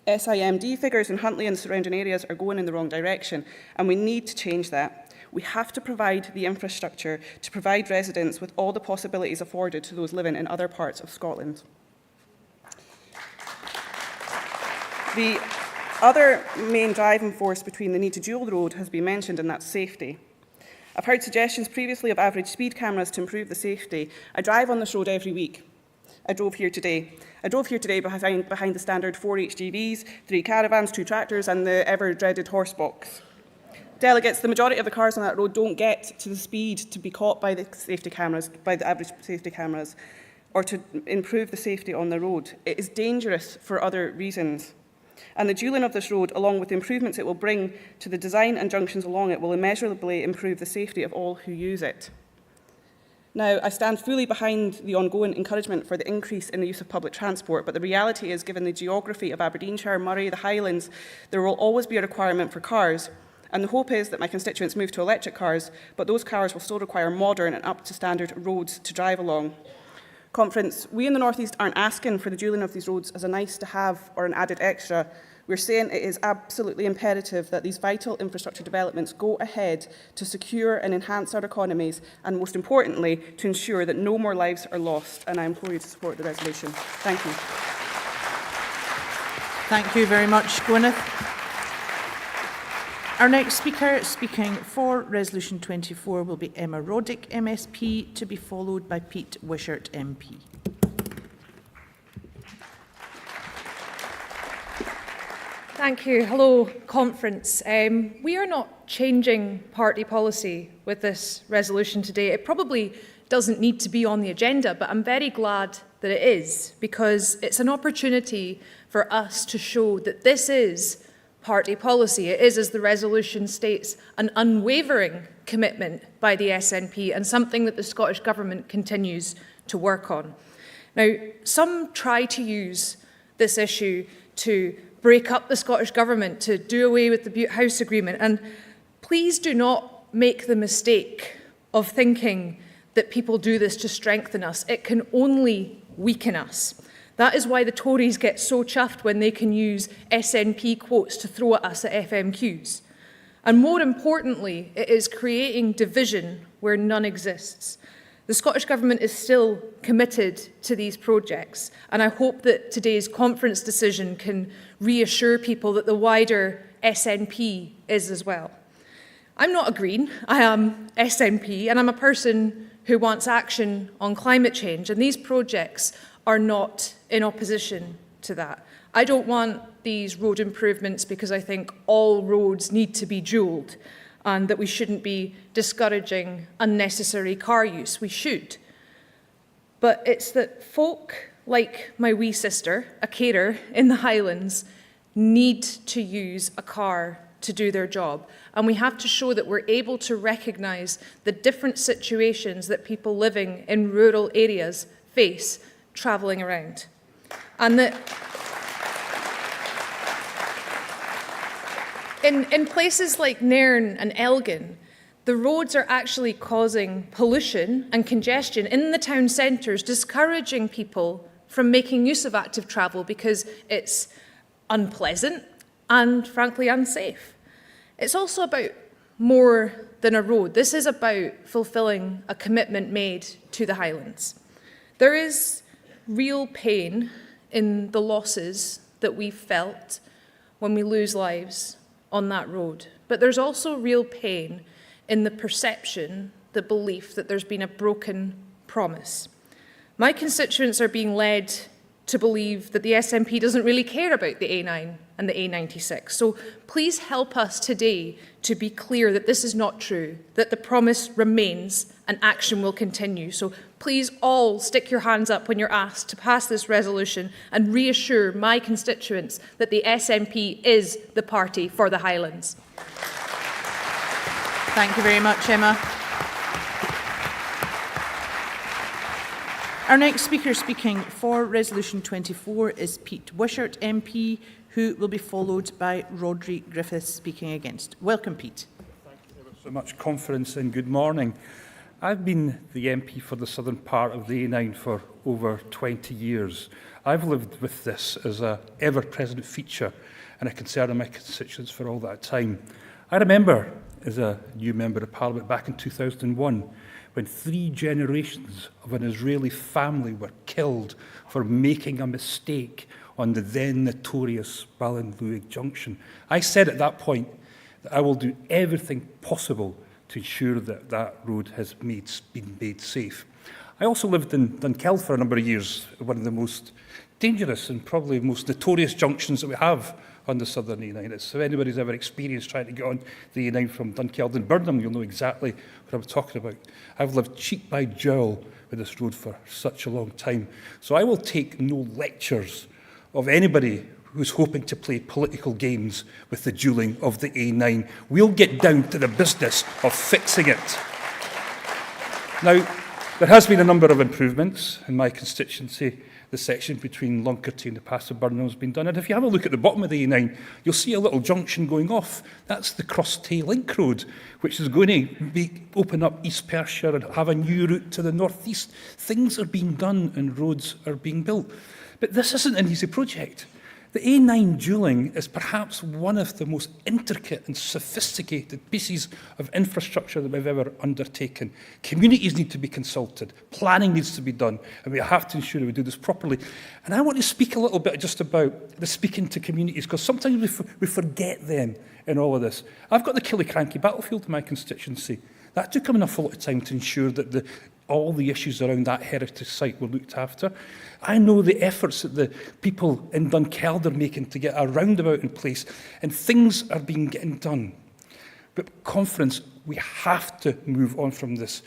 SIMD figures in Huntly and surrounding areas are going in the wrong direction, and we need to change that. We have to provide the infrastructure to provide residents with all the possibilities afforded to those living in other parts of Scotland. The other main driving force between the need to dual the road has been mentioned, and that's safety. I've heard suggestions previously of average speed cameras to improve the safety. I drive on this road every week. I drove here today. Behind the standard 4 HGVs, 3 caravans, 2 tractors and the ever-dreaded horse box. Delegates, the majority of the cars on that road don't get to the speed to be caught by the safety cameras, by the average safety cameras, or to improve the safety on the road. It is dangerous for other reasons. And the dualling of this road, along with the improvements it will bring to the design and junctions along it, will immeasurably improve the safety of all who use it. Now, I stand fully behind the ongoing encouragement for the increase in the use of public transport, but the reality is, given the geography of Aberdeenshire, Moray, the Highlands, there will always be a requirement for cars. And the hope is that my constituents move to electric cars, but those cars will still require modern and up-to-standard roads to drive along. Conference, we in the North East aren't asking for the dualling of these roads as a nice-to-have or an added extra. We're saying it is absolutely imperative that these vital infrastructure developments go ahead to secure and enhance our economies, and most importantly, to ensure that no more lives are lost. And I implore you to support the resolution. Thank you. Thank you very much, Gwyneth. Our next speaker speaking for Resolution 24 will be Emma Roddick, MSP, to be followed by Pete Wishart, MP. Thank you. Hello, Conference. We are not changing party policy with this resolution today. It probably doesn't need to be on the agenda, but I'm very glad that it is, because it's an opportunity for us to show that this is party policy. It is, as the resolution states, an unwavering commitment by the SNP and something that the Scottish Government continues to work on. Now, some try to use this issue to break up the Scottish Government, to do away with the Butte House Agreement, and please do not make the mistake of thinking that people do this to strengthen us. It can only weaken us. That is why the Tories get so chuffed when they can use SNP quotes to throw at us at FMQs. And more importantly, it is creating division where none exists. The Scottish Government is still committed to these projects, and I hope that today's conference decision can reassure people that the wider SNP is as well. I'm not a Green, I am SNP, and I'm a person who wants action on climate change, and these projects are not in opposition to that. I don't want these road improvements because I think all roads need to be dualled and that we shouldn't be discouraging unnecessary car use. We should. But it's that folk like my wee sister, a carer in the Highlands, need to use a car to do their job. And we have to show that we're able to recognise the different situations that people living in rural areas face travelling around. And that in places like Nairn and Elgin, the roads are actually causing pollution and congestion in the town centres, discouraging people from making use of active travel because it's unpleasant and, frankly, unsafe. It's also about more than a road. This is about fulfilling a commitment made to the Highlands. There is real pain in the losses that we've felt when we lose lives on that road. But there's also real pain in the perception, the belief that there's been a broken promise. My constituents are being led to believe that the SNP doesn't really care about the A9 and the A96. So please help us today to be clear that this is not true, that the promise remains and action will continue. So please all stick your hands up when you're asked to pass this resolution and reassure my constituents that the SNP is the party for the Highlands. Thank you very much, Emma. Our next speaker speaking for Resolution 24 is Pete Wishart MP, who will be followed by Rodri Griffiths speaking against. Welcome, Pete. Thank you ever so much, Conference, and good morning. I've been the MP for the southern part of the A9 for over 20 years. I've lived with this as an ever-present feature and a concern of my constituents for all that time. I remember, as a new Member of Parliament back in 2001, when 3 generations of an Israeli family were killed for making a mistake on the then notorious Ballinluig junction. I said at that point that I will do everything possible to ensure that that road has been made safe. I also lived in Dunkeld for a number of years, one of the most dangerous and probably most notorious junctions that we have on the southern A9. So if anybody's ever experienced trying to get on the A9 from Dunkeld and Burnham, you'll know exactly what I'm talking about. I've lived cheek by jowl with this road for such a long time. So I will take no lectures of anybody who's hoping to play political games with the dualling of the A9. We'll get down to the business of fixing it. Now, there has been a number of improvements in my constituency. The section between Lunkerty and the Pass of Burnham has been done. And if you have a look at the bottom of the A9, you'll see a little junction going off. That's the Cross Tay Link Road, which is going to open up East Perthshire and have a new route to the northeast. Things are being done and roads are being built. But this isn't an easy project. The A9 dualling is perhaps one of the most intricate and sophisticated pieces of infrastructure that we've ever undertaken. Communities need to be consulted, planning needs to be done, and we have to ensure that we do this properly. And I want to speak a little bit just about the speaking to communities, because sometimes we forget them in all of this. I've got the Killiecrankie battlefield in my constituency. That took an awful lot of time to ensure that all the issues around that heritage site were looked after. I know the efforts that the people in Dunkeld are making to get a roundabout in place, and things are getting done. But Conference, we have to move on from this.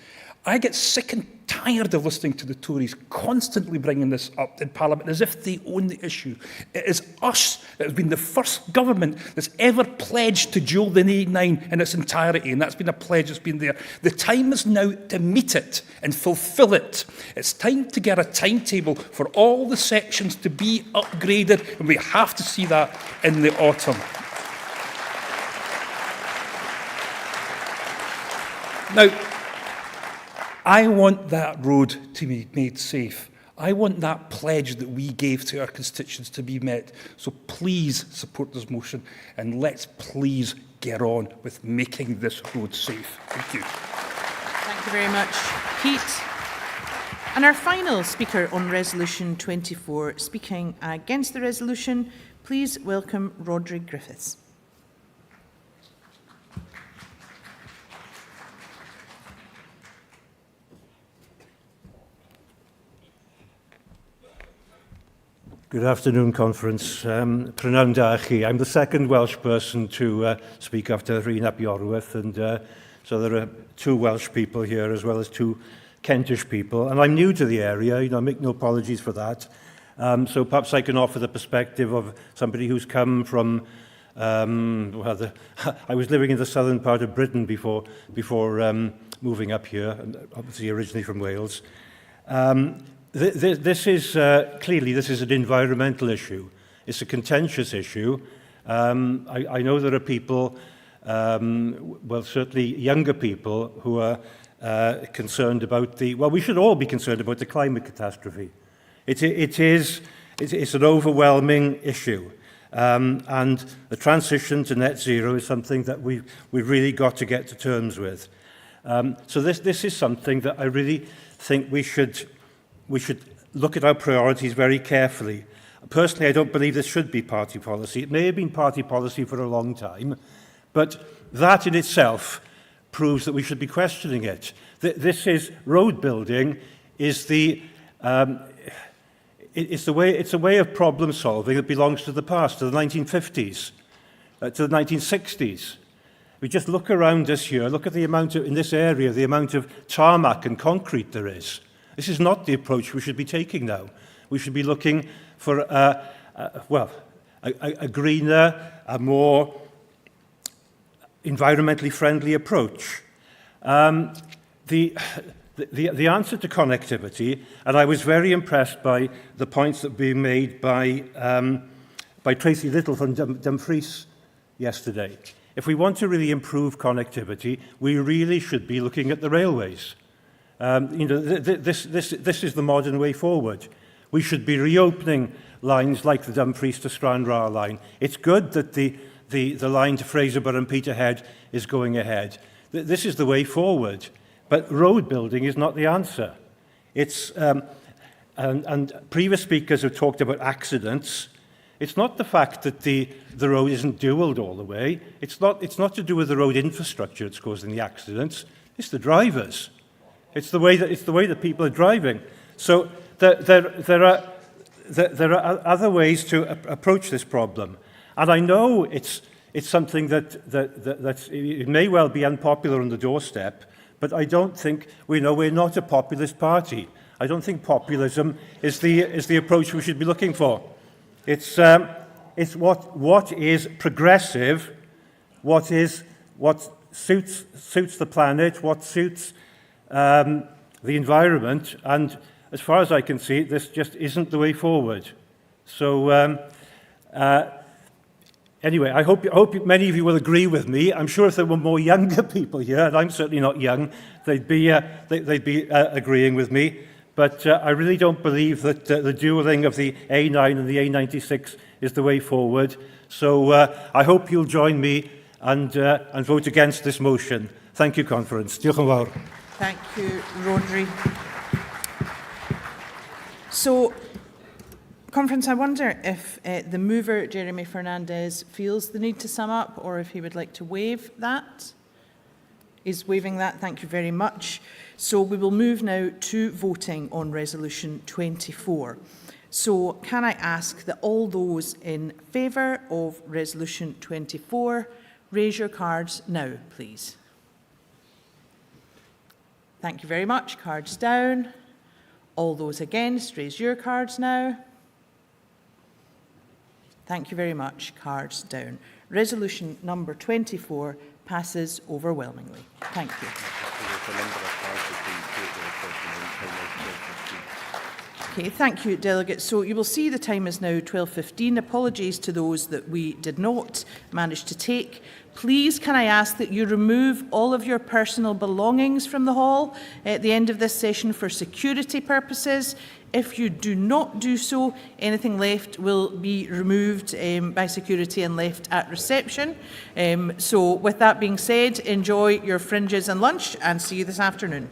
I get sick and tired of listening to the Tories constantly bringing this up in Parliament as if they own the issue. It is us that has been the first government that's ever pledged to dual the A9 in its entirety, and that's been a pledge that's been there. The time is now to meet it and fulfil it. It's time to get a timetable for all the sections to be upgraded, and we have to see that in the autumn. Now, I want that road to be made safe. I want that pledge that we gave to our constituents to be met. So please support this motion, and let's please get on with making this road safe. Thank you. Thank you very much, Pete. And our final speaker on Resolution 24, speaking against the resolution, please welcome Rodri Griffiths. Good afternoon, Conference. Prynawn da chi. I'm the second Welsh person to speak after Rhyn ap Iorwerth, and so there are 2 Welsh people here as well as 2 Kentish people, and I'm new to the area. I make no apologies for that. So perhaps I can offer the perspective of somebody who's come from, I was living in the southern part of Britain before moving up here, and obviously originally from Wales. This is clearly an environmental issue. It's a contentious issue. I know there are people, well, certainly younger people, who are concerned about we should all be concerned about the climate catastrophe. It's an overwhelming issue. And the transition to net zero is something that we've really got to get to terms with. So this is something that I really think we should look at our priorities very carefully. Personally, I don't believe this should be party policy. It may have been party policy for a long time, but that in itself proves that we should be questioning it. This is road building is it's a way of problem solving that belongs to the past, to the 1950s, to the 1960s. We just look around this here, look at the amount in this area, the amount of tarmac and concrete there is. This is not the approach we should be taking now. We should be looking for a greener, a more environmentally friendly approach. The the answer to connectivity, and I was very impressed by the points that were being made by Tracy Little from Dumfries yesterday. If we want to really improve connectivity, we really should be looking at the railways. This is the modern way forward. We should be reopening lines like the Dumfries to Stranraer line. It's good that the line to Fraserburgh and Peterhead is going ahead. This is the way forward. But road building is not the answer. It's, and previous speakers have talked about accidents. It's not the fact that the road isn't dualled all the way. It's not to do with the road infrastructure that's causing the accidents. It's the drivers. It's the way that people are driving. So there are other ways to approach this problem. And I know it's something that it may well be unpopular on the doorstep, but I don't think, we're not a populist party. I don't think populism is the approach we should be looking for. It's what is progressive, what suits the planet, what suits the environment, and as far as I can see, this just isn't the way forward. So anyway, I hope many of you will agree with me. I'm sure if there were more younger people here, and I'm certainly not young, they'd be agreeing with me. But I really don't believe that the dualling of the A9 and the A96 is the way forward. So I hope you'll join me and vote against this motion. Thank you, Conference. Diolch yn fawr. Thank you, Rodri. So, Conference, I wonder if the mover, Jeremy Fernandez, feels the need to sum up or if he would like to waive that. He's waiving that. Thank you very much. So we will move now to voting on Resolution 24. So can I ask that all those in favour of Resolution 24 raise your cards now, please. Thank you very much. Cards down. All those against, raise your cards now. Thank you very much. Cards down. Resolution number 24 passes overwhelmingly. Thank you. Okay, thank you, delegates. So you will see the time is now 12:15. Apologies to those that we did not manage to take. Please, can I ask that you remove all of your personal belongings from the hall at the end of this session for security purposes. If you do not do so, anything left will be removed by security and left at reception. So with that being said, enjoy your fringes and lunch and see you this afternoon.